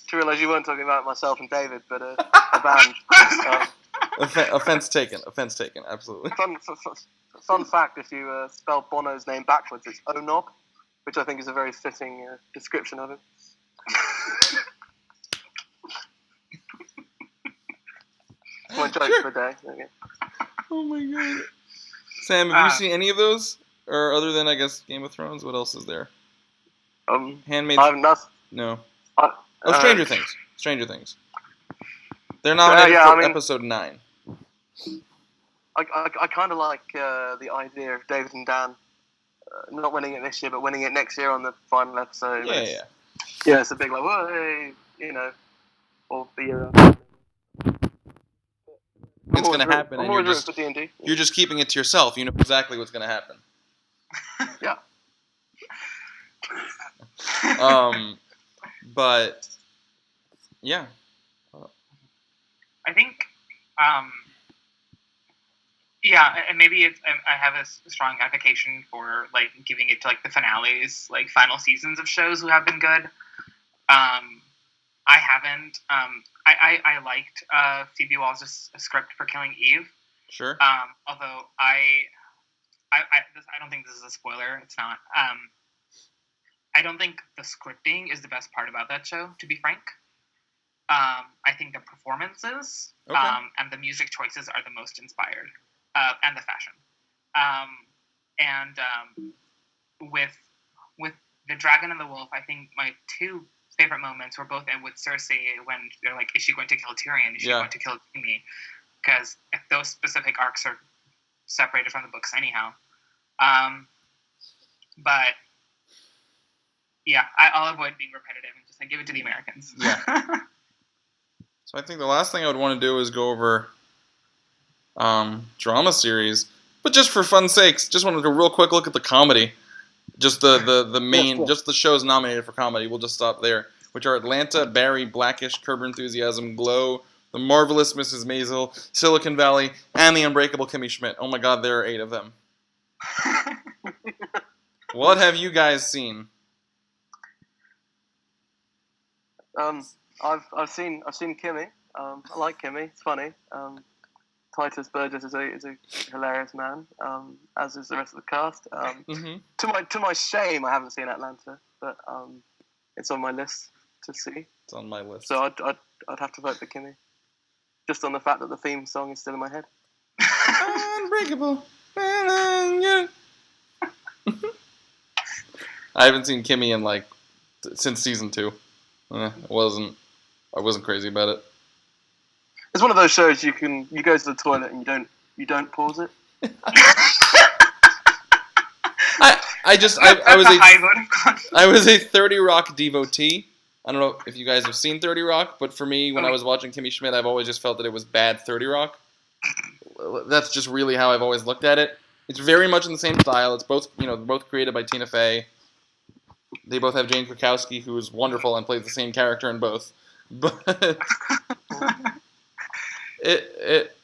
Speaker 3: to realize you weren't talking about myself and David, but a band.
Speaker 1: Offense taken. Absolutely.
Speaker 3: Fun fact: if you spell Bono's name backwards, it's Onob, which I think is a very fitting description of him. My joke for the day. Okay.
Speaker 1: Oh my god. Sam, have you seen any of those? Or other than, I guess, Game of Thrones, what else is there? Handmaid's... No. Stranger Things. Stranger Things. They're nominated for episode 9.
Speaker 3: I kind of like the idea of David and Dan not winning it this year, but winning it next year on the final episode.
Speaker 1: Yeah.
Speaker 3: Yeah, it's a big like, well, hey, or the...
Speaker 1: It's going to happen, and
Speaker 3: you're
Speaker 1: just keeping it to yourself. You know exactly what's going to happen.
Speaker 3: Yeah.
Speaker 1: But yeah.
Speaker 2: I think yeah, and maybe I have a strong advocation for like giving it to like the finales, like final seasons of shows who have been good. I haven't. I liked Phoebe Waller-Bridge's script for Killing Eve.
Speaker 1: Sure.
Speaker 2: Although I don't think this is a spoiler. It's not. I don't think the scripting is the best part about that show, to be frank. I think the performances and the music choices are the most inspired, and the fashion. With The Dragon and the Wolf, I think my two favorite moments were both with Cersei when they're like, is she going to kill Tyrion? Is she going to kill Jaime? Because those specific arcs are separated from the books anyhow. But yeah, I'll avoid being repetitive and just like give it to the Americans.
Speaker 1: Yeah. So I think the last thing I would want to do is go over drama series, but just for fun's sakes, just wanted to real quick look at the comedy. Just the main, just the shows nominated for comedy. We'll just stop there, which are Atlanta, Barry, Blackish, Curb Your Enthusiasm, Glow, The Marvelous Mrs. Maisel, Silicon Valley, and The Unbreakable Kimmy Schmidt. Oh my God, there are 8 of them. What have you guys seen?
Speaker 3: I've seen Kimmy. I like Kimmy. It's funny. Titus Burgess is a hilarious man, as is the rest of the cast. To my shame, I haven't seen Atlanta, but it's on my list to see.
Speaker 1: It's on my list.
Speaker 3: So I'd have to vote for Kimmy, just on the fact that the theme song is still in my head.
Speaker 1: Unbreakable. I haven't seen Kimmy in since season 2. I wasn't crazy about it.
Speaker 3: It's one of those shows you go to the toilet and you don't pause it.
Speaker 1: I was
Speaker 2: That's a high vote of confidence.
Speaker 1: I was a 30 Rock devotee. I don't know if you guys have seen 30 Rock, but for me, when I
Speaker 2: Okay.
Speaker 1: was watching Kimmy Schmidt, I've always just felt that it was bad 30 Rock. That's just really how I've always looked at it. It's very much in the same style. It's both created by Tina Fey. They both have Jane Krakowski, who is wonderful and plays the same character in both. But it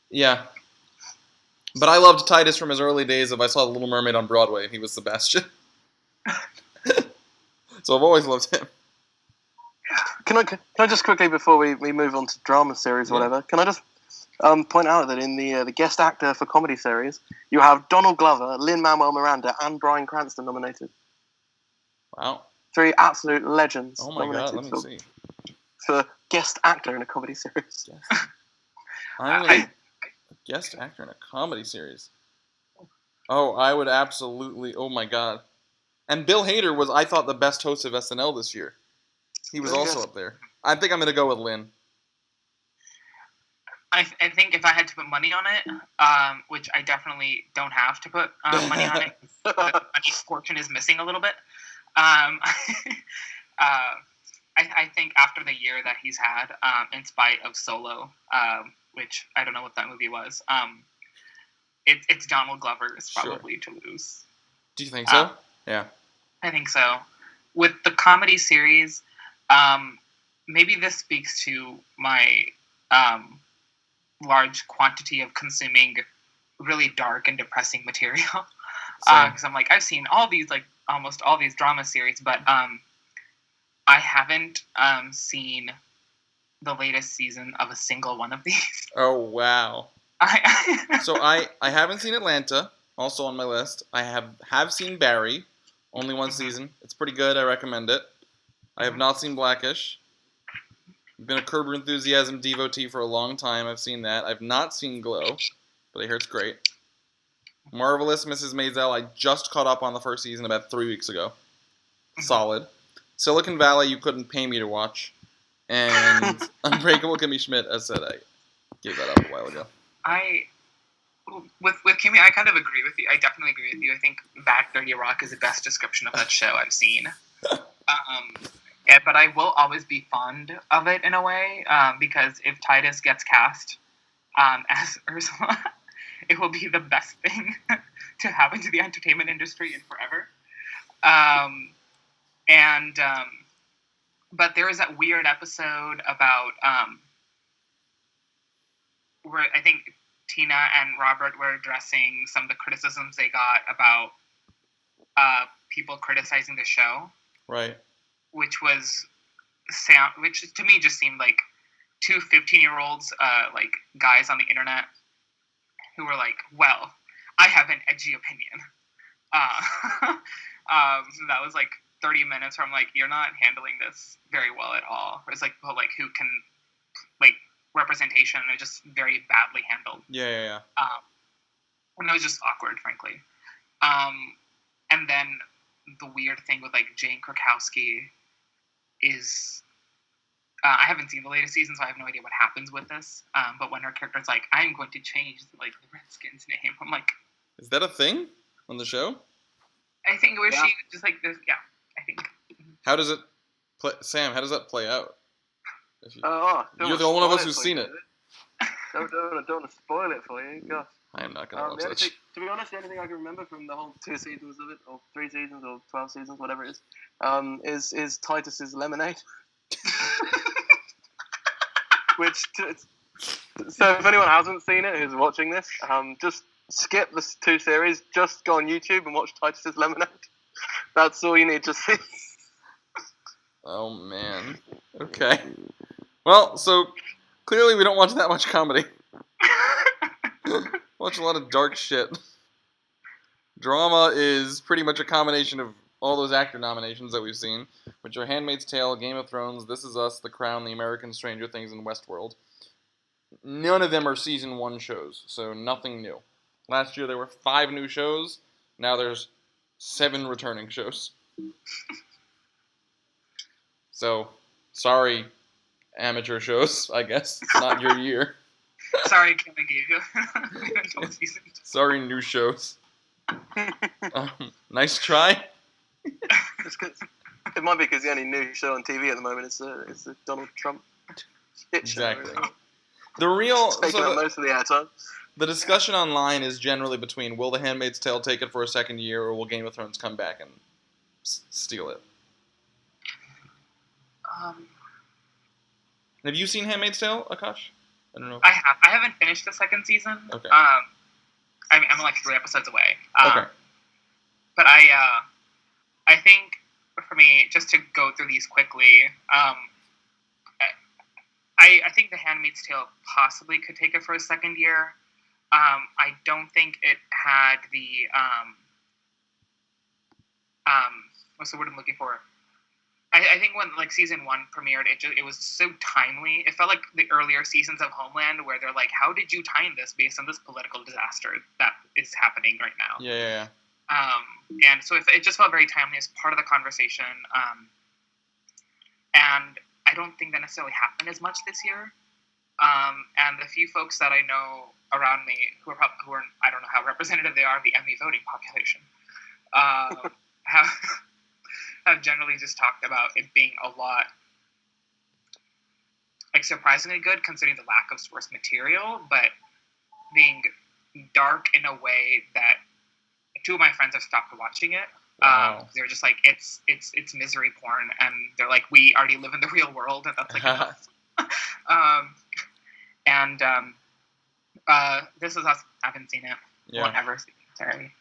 Speaker 1: yeah. But I loved Titus from his early days of I saw The Little Mermaid on Broadway, and he was Sebastian. So I've always loved him.
Speaker 3: Can I just quickly, before we move on to drama series or
Speaker 1: Yeah.
Speaker 3: whatever, can I just point out that in the guest actor for comedy series, you have Donald Glover, Lin-Manuel Miranda, and Bryan Cranston nominated.
Speaker 1: Wow.
Speaker 3: 3 absolute legends
Speaker 1: Oh my god,
Speaker 3: nominated
Speaker 1: let me see.
Speaker 3: for guest actor in a comedy series.
Speaker 1: Yes. I'm gonna guest actor in a comedy series. Oh, I would absolutely. Oh my god. And Bill Hader was, I thought, the best host of SNL this year. He was
Speaker 3: There you
Speaker 1: also
Speaker 3: go.
Speaker 1: up there. I think I'm gonna go with Lynn.
Speaker 2: I think if I had to put money on it, which I definitely don't have to put money on it, the money fortune is missing a little bit. I think after the year that he's had, in spite of Solo, which I don't know what that movie was, it's Donald Glover's probably to lose.
Speaker 1: Do you think so? Yeah.
Speaker 2: I think so. With the comedy series, maybe this speaks to my large quantity of consuming really dark and depressing material. Because I'm like, I've seen almost all these drama series, but I haven't seen the latest season of a single one of these.
Speaker 1: Oh wow. So I haven't seen Atlanta, also on my list. I have seen Barry, only one season. It's pretty good. I recommend it. I have not seen Blackish. I've been a Curb Your Enthusiasm devotee for a long time. I've seen that. I've not seen Glow, but I hear it's great. Marvelous Mrs. Maisel, I just caught up on the first season about 3 weeks ago. Solid. Silicon Valley, you couldn't pay me to watch. And Unbreakable Kimmy Schmidt, as said, I gave that up a while ago.
Speaker 2: With Kimmy, I kind of agree with you. I definitely agree with you. I think Bad 30 Rock is the best description of that show I've seen. Yeah, but I will always be fond of it in a way, because if Titus gets cast as Ursula, it will be the best thing to happen to the entertainment industry in forever. But there is that weird episode about where I think Tina and Robert were addressing some of the criticisms they got about people criticizing the show.
Speaker 1: Right.
Speaker 2: Which to me just seemed like two 15-year-olds, like guys on the internet who were like, well, I have an edgy opinion. So that was like 30 minutes where I'm like, you're not handling this very well at all. It's like, well, like who can, like, representation, they're just very badly handled.
Speaker 1: Yeah.
Speaker 2: And it was just awkward, frankly. And then the weird thing with like Jane Krakowski is I haven't seen the latest season, so I have no idea what happens with this. But when her character's like, I'm going to change like the Redskins name, I'm like,
Speaker 1: is that a thing on the show?
Speaker 2: I think where she just like this. Yeah, I think.
Speaker 1: How does it play, Sam? How does that play out?
Speaker 3: You're
Speaker 1: the only one of us who's seen it.
Speaker 3: Don't want to spoil it for you. Gosh.
Speaker 1: I am not going to watch that.
Speaker 3: To be honest, the only thing I can remember from the whole 2 seasons of it, or 3 seasons, or 12 seasons, whatever it is Titus's Lemonade. So if anyone hasn't seen it who's watching this, just skip the 2 series, just go on YouTube and watch Titus's Lemonade. That's all you need to see.
Speaker 1: Oh, man. Okay. Well, so clearly we don't watch that much comedy. Watch a lot of dark shit. Drama is pretty much a combination of all those actor nominations that we've seen, which are Handmaid's Tale, Game of Thrones, This Is Us, The Crown, The Americans, Stranger Things, and Westworld. None of them are season 1 shows, so nothing new. Last year there were 5 new shows. Now there's 7 returning shows. So, sorry, amateur shows, I guess. It's not your year.
Speaker 2: Sorry, killing you. Until season 2.
Speaker 1: Sorry, new shows. Nice try.
Speaker 3: It might be because the only new show on TV at the moment is the Donald Trump shit show.
Speaker 1: Exactly. The real
Speaker 3: Taking up most of the airtime.
Speaker 1: The discussion online is generally between will The Handmaid's Tale take it for a second year, or will Game of Thrones come back and steal it? Have you seen Handmaid's Tale, Akash? I don't know.
Speaker 2: I haven't finished the second season.
Speaker 1: Okay.
Speaker 2: I'm like 3 episodes away.
Speaker 1: Okay.
Speaker 2: But I think for me, just to go through these quickly, I think The Handmaid's Tale possibly could take it for a second year. I don't think it had the what's the word I'm looking for? I think when like season 1 premiered, it was so timely. It felt like the earlier seasons of Homeland, where they're like, "How did you time this based on this political disaster that is happening right now?"
Speaker 1: Yeah.
Speaker 2: And so it just felt very timely as part of the conversation. And I don't think that necessarily happened as much this year. And the few folks that I know around me who are I don't know how representative they are of the Emmy voting population, have generally just talked about it being a lot, like, surprisingly good considering the lack of source material, but being dark in a way that 2 of my friends have stopped watching it.
Speaker 1: Wow.
Speaker 2: They're just like, it's misery porn, and they're like, we already live in the real world, and that's like enough. This is us. I haven't seen it.
Speaker 1: Yeah.
Speaker 2: Won't ever see it. Sorry.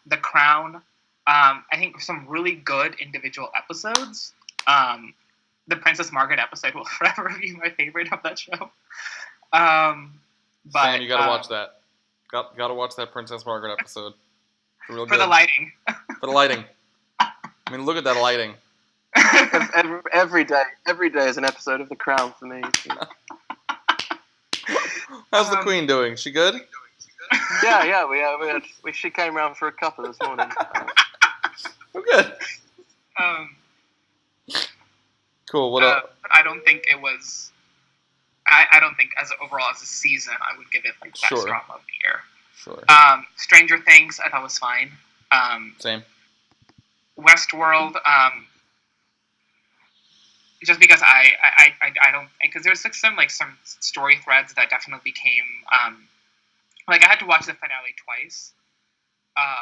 Speaker 2: The Crown. I think some really good individual episodes. The Princess Margaret episode will forever be my favorite of that show. But
Speaker 1: Sam, you gotta watch that. Gotta watch that Princess Margaret episode. Real
Speaker 2: for
Speaker 1: good.
Speaker 2: the lighting.
Speaker 1: For the lighting. I mean, look at that lighting.
Speaker 3: Every day is an episode of The Crown for me.
Speaker 1: How's the Queen doing? She good?
Speaker 3: Yeah. She came round for a cuppa this morning.
Speaker 1: Oh, good. Cool. What up?
Speaker 2: I don't think it was. I don't think as overall as a season, I would give it like that
Speaker 1: Sure.
Speaker 2: strong of the year.
Speaker 1: Sure.
Speaker 2: Stranger Things, I thought was fine.
Speaker 1: Same.
Speaker 2: Westworld, just because I don't, because there's some story threads that definitely became like I had to watch the finale twice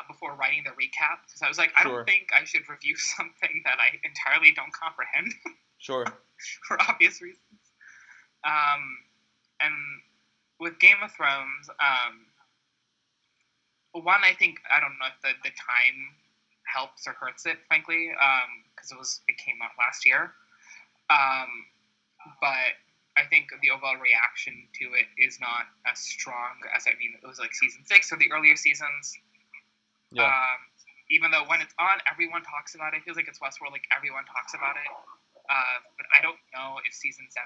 Speaker 2: before writing the recap, because I was like, I
Speaker 1: Sure.
Speaker 2: don't think I should review something that I entirely don't comprehend.
Speaker 1: Sure.
Speaker 2: For obvious reasons. And with Game of Thrones, one, I think, I don't know if the time helps or hurts it, frankly, because it came out last year. But I think the overall reaction to it is not as strong as, it was like season 6 or the earlier seasons.
Speaker 1: Yeah.
Speaker 2: Even though when it's on, everyone talks about it. It feels like it's Westworld, like everyone talks about it. But I don't know if season 7.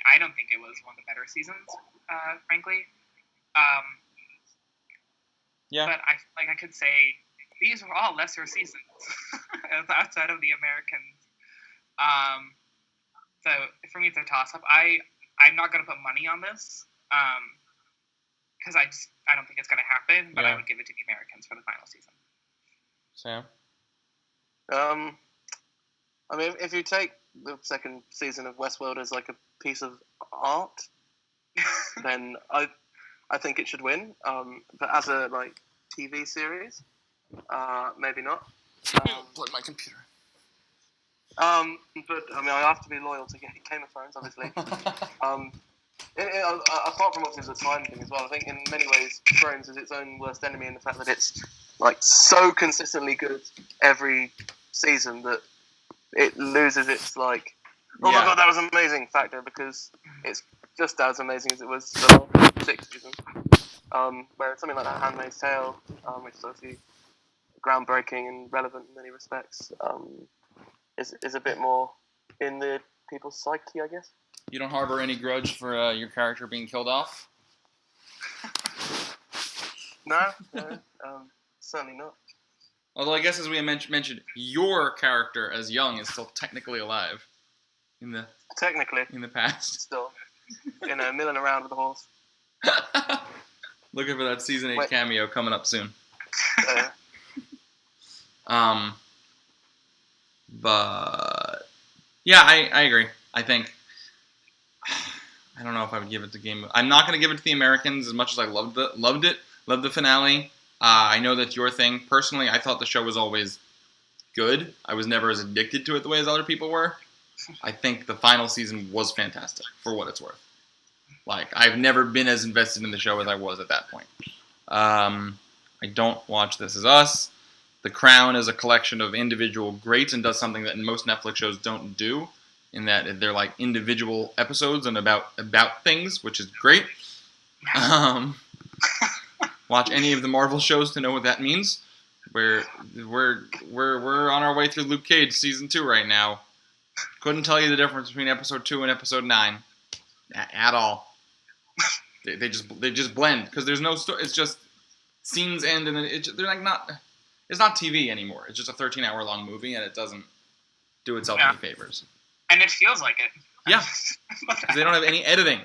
Speaker 2: I don't think it was one of the better seasons, frankly.
Speaker 1: Yeah.
Speaker 2: But I feel like I could say these were all lesser seasons outside of the Americans. So for me, it's a toss-up. I'm not going to put money on this because I don't think it's going to happen. But I would give it to the Americans for the final season.
Speaker 1: Sam.
Speaker 3: I mean, if you take the second season of Westworld as like a piece of art, then I think it should win. But as a like TV series, maybe not.
Speaker 1: Plug my computer.
Speaker 3: But I mean, I have to be loyal to Game of Thrones, obviously. Apart from obviously the time thing as well, I think in many ways Thrones is its own worst enemy in the fact that it's like so consistently good every season that it loses its like, oh my god, that was amazing factor, because it's just as amazing as it was the last 6 seasons. Whereas something like that Handmaid's Tale, which is obviously groundbreaking and relevant in many respects, is a bit more in the people's psyche, I guess.
Speaker 1: You don't harbor any grudge for your character being killed off?
Speaker 3: No, certainly not.
Speaker 1: Although I guess, as we mentioned, your character as young is still technically alive in the
Speaker 3: Technically,
Speaker 1: past.
Speaker 3: still. milling around with a horse.
Speaker 1: Looking for that season 8 cameo coming up soon. But yeah, I agree. I think I don't know if I would give it to Game. I'm not going to give it to The Americans as much as I loved it. Loved the finale. I know that's your thing. Personally, I thought the show was always good. I was never as addicted to it the way as other people were. I think the final season was fantastic for what it's worth. Like, I've never been as invested in the show as I was at that point. I don't watch This Is Us. The Crown is a collection of individual greats and does something that most Netflix shows don't do, in that they're like individual episodes and about things, which is great. Watch any of the Marvel shows to know what that means. We're on our way through Luke Cage season 2 right now. Couldn't tell you the difference between episode 2 and episode 9 at all. They just blend because there's no story. It's just scenes end and then they're like not. It's not TV anymore. It's just a 13-hour long movie and it doesn't do itself any favors.
Speaker 2: And it feels like it.
Speaker 1: Yeah, because they don't have any editing.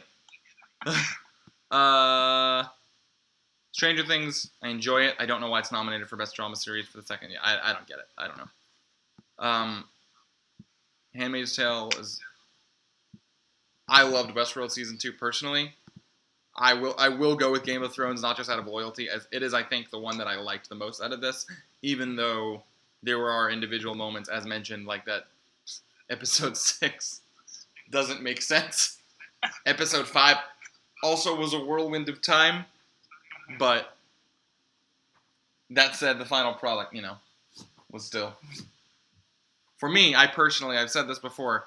Speaker 1: Stranger Things, I enjoy it. I don't know why it's nominated for Best Drama Series for the second year. I don't get it. I don't know. Handmaid's Tale is... I loved Westworld Season 2 personally. I will go with Game of Thrones, not just out of loyalty, as it is, I think, the one that I liked the most out of this, even though there were individual moments, as mentioned, like that Episode 6 doesn't make sense. Episode 5 also was a whirlwind of time, but that said, the final product, was still... For me, I've said this before,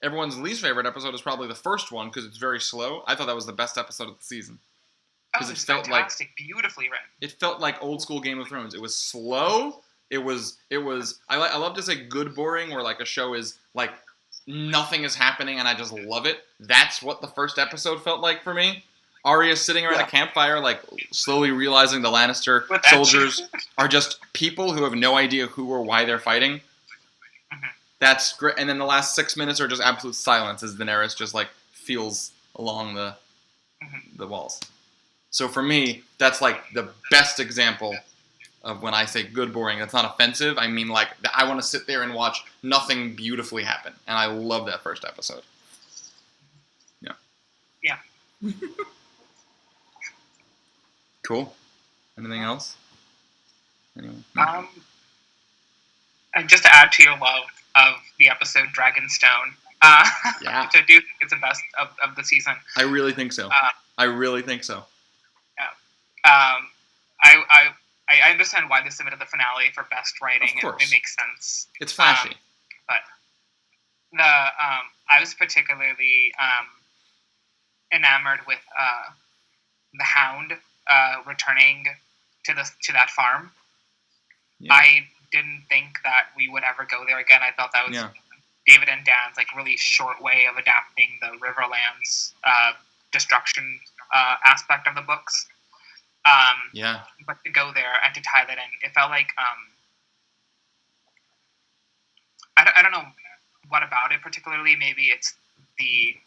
Speaker 1: everyone's least favorite episode is probably the first one because it's very slow. I thought that was the best episode of the season.
Speaker 2: Because it felt fantastic, beautifully written.
Speaker 1: It felt like old school Game of Thrones. It was slow. It was. I love to say good boring, where like a show is like nothing is happening and I just love it. That's what the first episode felt like for me. Arya's sitting around a campfire, like slowly realizing the Lannister soldiers are just people who have no idea who or why they're fighting.
Speaker 2: Mm-hmm.
Speaker 1: That's great. And then the last 6 minutes are just absolute silence as Daenerys just like feels along the walls. So for me, that's like the best example of when I say good boring. That's not offensive. I mean like I want to sit there and watch nothing beautifully happen. And I love that first episode. Yeah.
Speaker 2: Yeah.
Speaker 1: Cool. Anything else?
Speaker 2: Anyone? And just to add to your love of the episode Dragonstone,
Speaker 1: yeah.
Speaker 2: which I do think is the best of the season.
Speaker 1: I really think so.
Speaker 2: Yeah. I understand why they submitted the finale for best writing.
Speaker 1: Of course.
Speaker 2: It makes sense.
Speaker 1: It's flashy.
Speaker 2: But I was particularly enamored with the Hound returning to that farm.
Speaker 1: Yeah.
Speaker 2: I didn't think that we would ever go there again. I thought that was David and Dan's like really short way of adapting the Riverlands destruction aspect of the books. But to go there and to tie that in, it felt like I don't know what about it particularly. Maybe it's the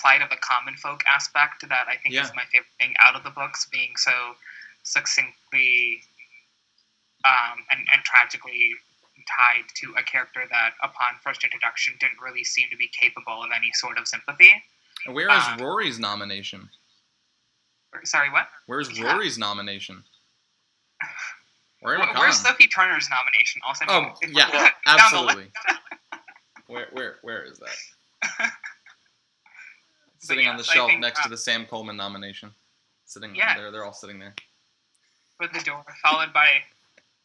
Speaker 2: plight of the common folk aspect that I think is my favorite thing out of the books, being so succinctly and tragically tied to a character that, upon first introduction, didn't really seem to be capable of any sort of sympathy.
Speaker 1: Where is Rory's nomination?
Speaker 2: Sorry, what?
Speaker 1: Where's Rory's nomination?
Speaker 2: Where's Sophie Turner's nomination? Also,
Speaker 1: absolutely. Where is that? Sitting on the shelf next to the Sam Coleman nomination. Sitting there, they're all sitting there.
Speaker 2: With the door, followed by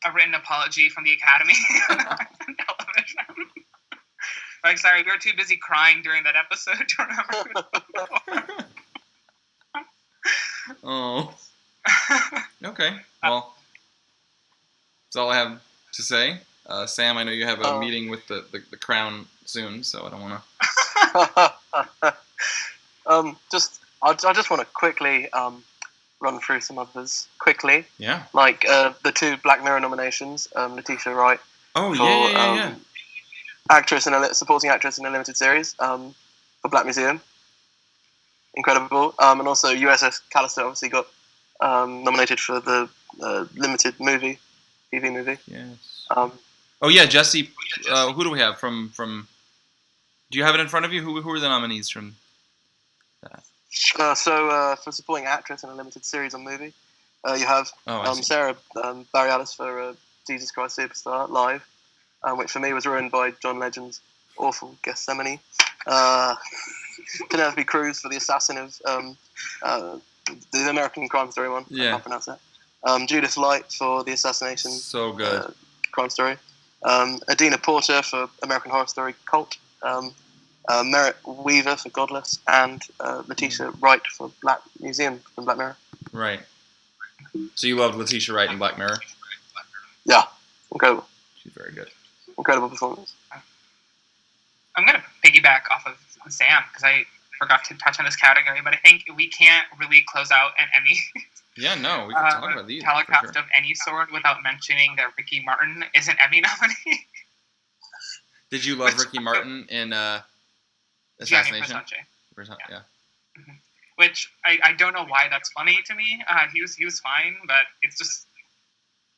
Speaker 2: a written apology from the Academy on television. Like, sorry, we were too busy crying during that episode to remember.
Speaker 1: Oh. Okay. Well, that's all I have to say. Sam, I know you have a meeting with the Crown soon, so I don't want to...
Speaker 3: I just want to quickly run through some others quickly.
Speaker 1: Yeah.
Speaker 3: Like the 2 Black Mirror nominations, Letitia Wright.
Speaker 1: Oh, yeah.
Speaker 3: supporting actress in a limited series for Black Museum. Incredible. And also USS Callister obviously got nominated for the limited TV movie.
Speaker 1: Yes.
Speaker 3: Um,
Speaker 1: Oh yeah, Jesse. Who do we have from? Do you have it in front of you? Who are the nominees from that?
Speaker 3: For supporting actress in a limited series or movie, you have
Speaker 1: I see.
Speaker 3: Sarah Bareilles for Jesus Christ Superstar Live, which for me was ruined by John Legend's awful Gethsemane. Penelope Cruz for the assassin of the American Crime Story one.
Speaker 1: Yeah.
Speaker 3: I can't pronounce that. Judith Light for the assassination.
Speaker 1: So good.
Speaker 3: Crime Story. Adina Porter for American Horror Story Cult. Merritt Weaver for Godless, and Letitia Wright for Black Museum from Black Mirror.
Speaker 1: Right. So you loved Letitia Wright in Black Mirror?
Speaker 3: Yeah, incredible.
Speaker 1: She's very good.
Speaker 3: Incredible performance.
Speaker 2: I'm going to piggyback off of Sam because I forgot to touch on this category, but I think we can't really close out an Emmy
Speaker 1: Yeah, no, we can talk about these.
Speaker 2: telecast of any sort without mentioning that Ricky Martin is an Emmy nominee.
Speaker 1: Did you love Ricky Martin in Assassination?
Speaker 2: Versace.
Speaker 1: Yeah.
Speaker 2: Mm-hmm. Which I don't know why that's funny to me. He was fine, but it's just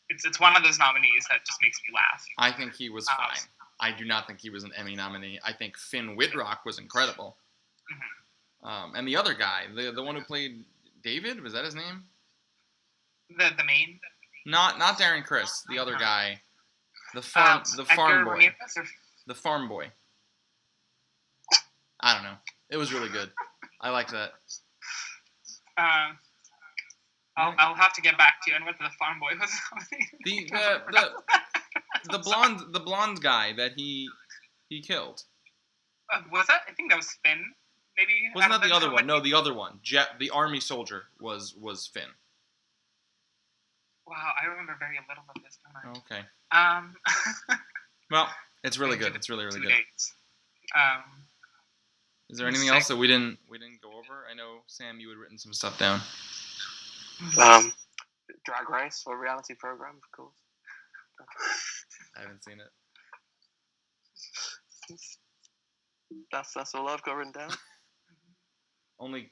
Speaker 2: it's one of those nominees that just makes me laugh.
Speaker 1: I think he was fine. I do not think he was an Emmy nominee. I think Finn Wittrock was incredible.
Speaker 2: Mm-hmm.
Speaker 1: And the other guy, the one who played David, was that his name?
Speaker 2: The main?
Speaker 1: Not Darren Criss, the other guy. The farm boy.
Speaker 2: Ramirez or...
Speaker 1: The farm boy. I don't know. It was really good. I liked that.
Speaker 2: I'll have to get back to you on whether the farm boy was nominated.
Speaker 1: The blonde guy that he killed.
Speaker 2: Was that? I think that was Finn. Maybe.
Speaker 1: Wasn't that the other one? No, the other one. The army soldier was Finn.
Speaker 2: Wow, I remember very little of this.
Speaker 1: Okay.
Speaker 2: Well,
Speaker 1: it's really good. It's really good.
Speaker 2: Dates.
Speaker 1: Is there anything else that we didn't go over? I know Sam, you had written some stuff down.
Speaker 3: Drag Race or reality program, of course.
Speaker 1: I haven't seen it.
Speaker 3: That's all I've got written down.
Speaker 1: Only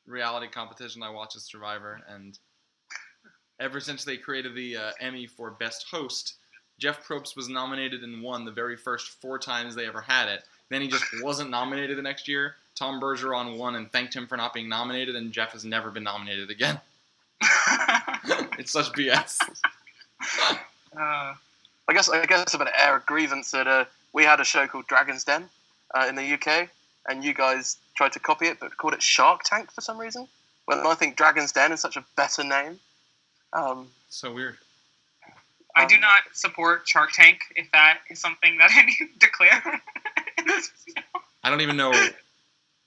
Speaker 1: reality competition I watch is Survivor, and ever since they created the Emmy for Best Host, Jeff Probst was nominated and won the very first 4 times they ever had it. Then he just wasn't nominated the next year. Tom Bergeron won and thanked him for not being nominated, and Jeff has never been nominated again. It's such BS.
Speaker 3: I guess I'm going to air a grievance that we had a show called Dragon's Den in the UK, and you guys tried to copy it, but called it Shark Tank for some reason. When I think Dragon's Den is such a better name.
Speaker 1: So weird.
Speaker 2: I do not support Shark Tank, if that is something that I need to declare.
Speaker 1: I don't even know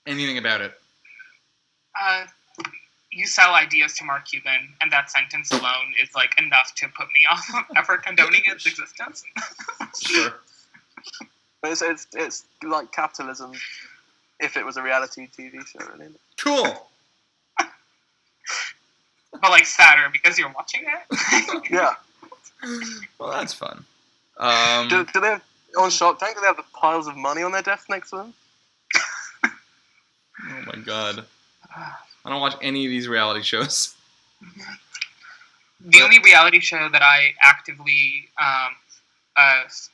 Speaker 1: anything about it.
Speaker 2: You sell ideas to Mark Cuban, and that sentence alone is like enough to put me off of ever condoning its existence.
Speaker 1: Sure.
Speaker 3: It's like capitalism if it was a reality TV show, really.
Speaker 1: Cool.
Speaker 2: But like sadder because you're watching it.
Speaker 3: Yeah.
Speaker 1: Well, that's fun.
Speaker 3: Do they have, on Shark Tank, do they have the piles of money on their desk next to them?
Speaker 1: Oh my god. I don't watch any of these reality shows.
Speaker 2: The only reality show that I actively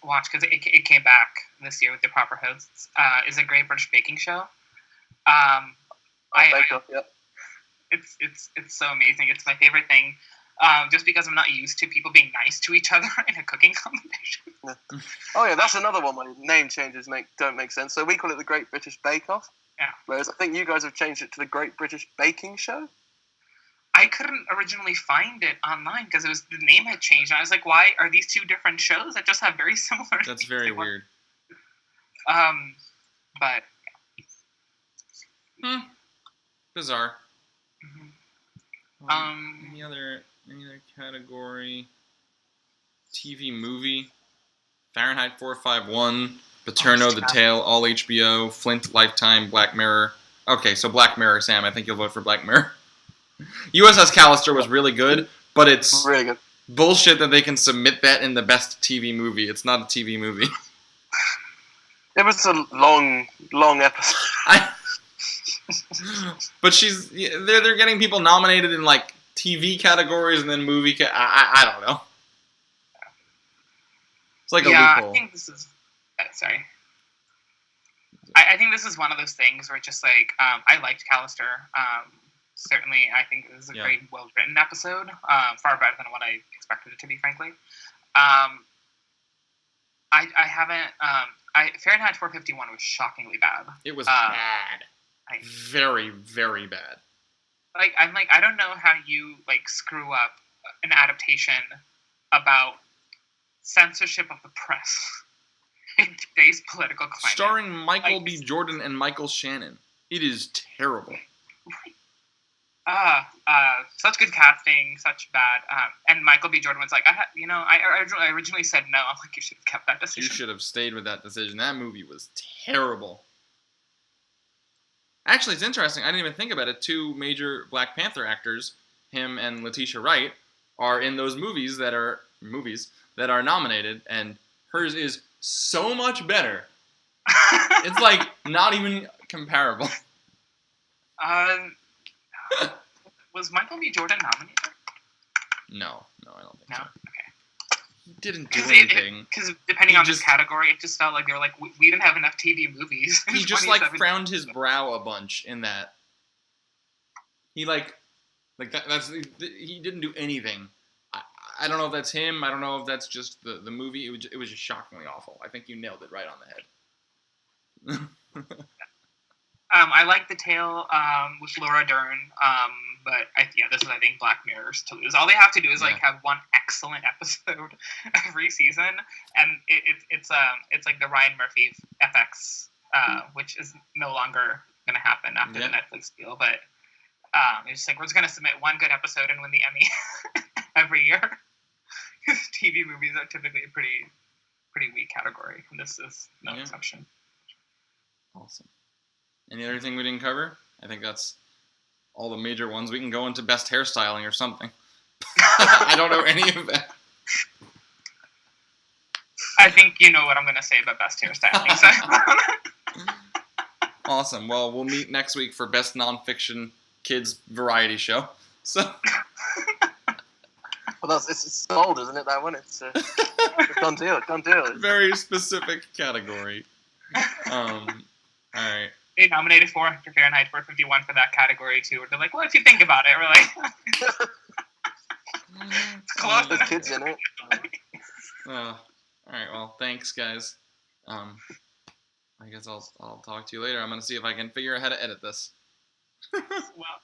Speaker 2: watch, because it came back this year with the proper hosts, is a Great British Baking Show. It's so amazing. It's my favorite thing. Just because I'm not used to people being nice to each other in a cooking competition.
Speaker 3: Yeah. Oh yeah, that's another one where name changes don't make sense. So we call it the Great British Bake Off.
Speaker 2: Yeah.
Speaker 3: Whereas I think you guys have changed it to the Great British Baking Show.
Speaker 2: I couldn't originally find it online because the name had changed. And I was like, why are these 2 different shows that just have very similar names?
Speaker 1: That's very weird.
Speaker 2: But
Speaker 1: bizarre.
Speaker 2: Mm-hmm.
Speaker 1: Any other category? TV movie? Fahrenheit 451, Paterno, The Tale, all HBO, Flint, Lifetime, Black Mirror. Okay, so Black Mirror, Sam. I think you'll vote for Black Mirror. USS Callister was really good, but it's
Speaker 3: really good.
Speaker 1: Bullshit that they can submit that in the best TV movie. It's not a TV movie.
Speaker 3: It was a long episode.
Speaker 1: But they're getting people nominated in like TV categories and then movie. I don't know. It's like a loophole.
Speaker 2: I think this is. Sorry. I think this is one of those things where just like I liked Callister. Certainly, I think this is a very well written episode. Far better than what I expected it to be, frankly. I haven't. Fahrenheit 451 was shockingly bad.
Speaker 1: It was bad. Very, very bad.
Speaker 2: I don't know how you screw up an adaptation about censorship of the press in today's political climate.
Speaker 1: Starring Michael B. Jordan and Michael Shannon. It is terrible.
Speaker 2: Such good casting, such bad. And Michael B. Jordan was like, I originally said no. I'm like, you should have kept that decision.
Speaker 1: You should have stayed with that decision. That movie was terrible. Actually, it's interesting. I didn't even think about it. 2 major Black Panther actors, him and Letitia Wright, are in those movies that are nominated, and hers is so much better. It's like not even comparable.
Speaker 2: Was Michael B. Jordan nominated?
Speaker 1: No, I don't think so.
Speaker 2: Okay.
Speaker 1: He didn't do anything.
Speaker 2: Because depending on this category, it just felt like they were like, we didn't have enough TV movies.
Speaker 1: He just frowned his brow a bunch in that. He he didn't do anything. I don't know if that's him. I don't know if that's just the movie. It was just shockingly awful. I think you nailed it right on the head.
Speaker 2: I like The Tale with Laura Dern, but this is, I think, Black Mirror's to lose. All they have to do is have one excellent episode every season, and it's like the Ryan Murphy FX, which is no longer going to happen after the Netflix deal. But it's just like we're just going to submit one good episode and win the Emmy every year. Because TV movies are typically a pretty weak category, and this is no exception.
Speaker 1: Awesome. Any other thing we didn't cover? I think that's all the major ones. We can go into best hairstyling or something. I don't know any of that.
Speaker 2: I think you know what I'm going to say about best hairstyling. So.
Speaker 1: Awesome. Well, we'll meet next week for best nonfiction kids variety show. So.
Speaker 3: Well, it's sold, isn't it? That one. It's done deal.
Speaker 1: Very specific category. All right.
Speaker 2: They nominated for Fahrenheit 451 for that category too. They're like, well, if you think about it, we're like, it's close.
Speaker 3: There's kids in it.
Speaker 1: All right. Well, thanks, guys. I guess I'll talk to you later. I'm gonna see if I can figure out how to edit this.
Speaker 2: Well,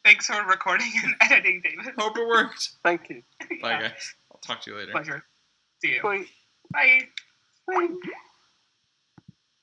Speaker 2: thanks for recording and editing, David.
Speaker 1: Hope it worked.
Speaker 3: Thank you.
Speaker 1: Bye, guys. I'll talk to you later.
Speaker 2: Pleasure. See you.
Speaker 3: Bye.
Speaker 2: Bye.
Speaker 3: Bye.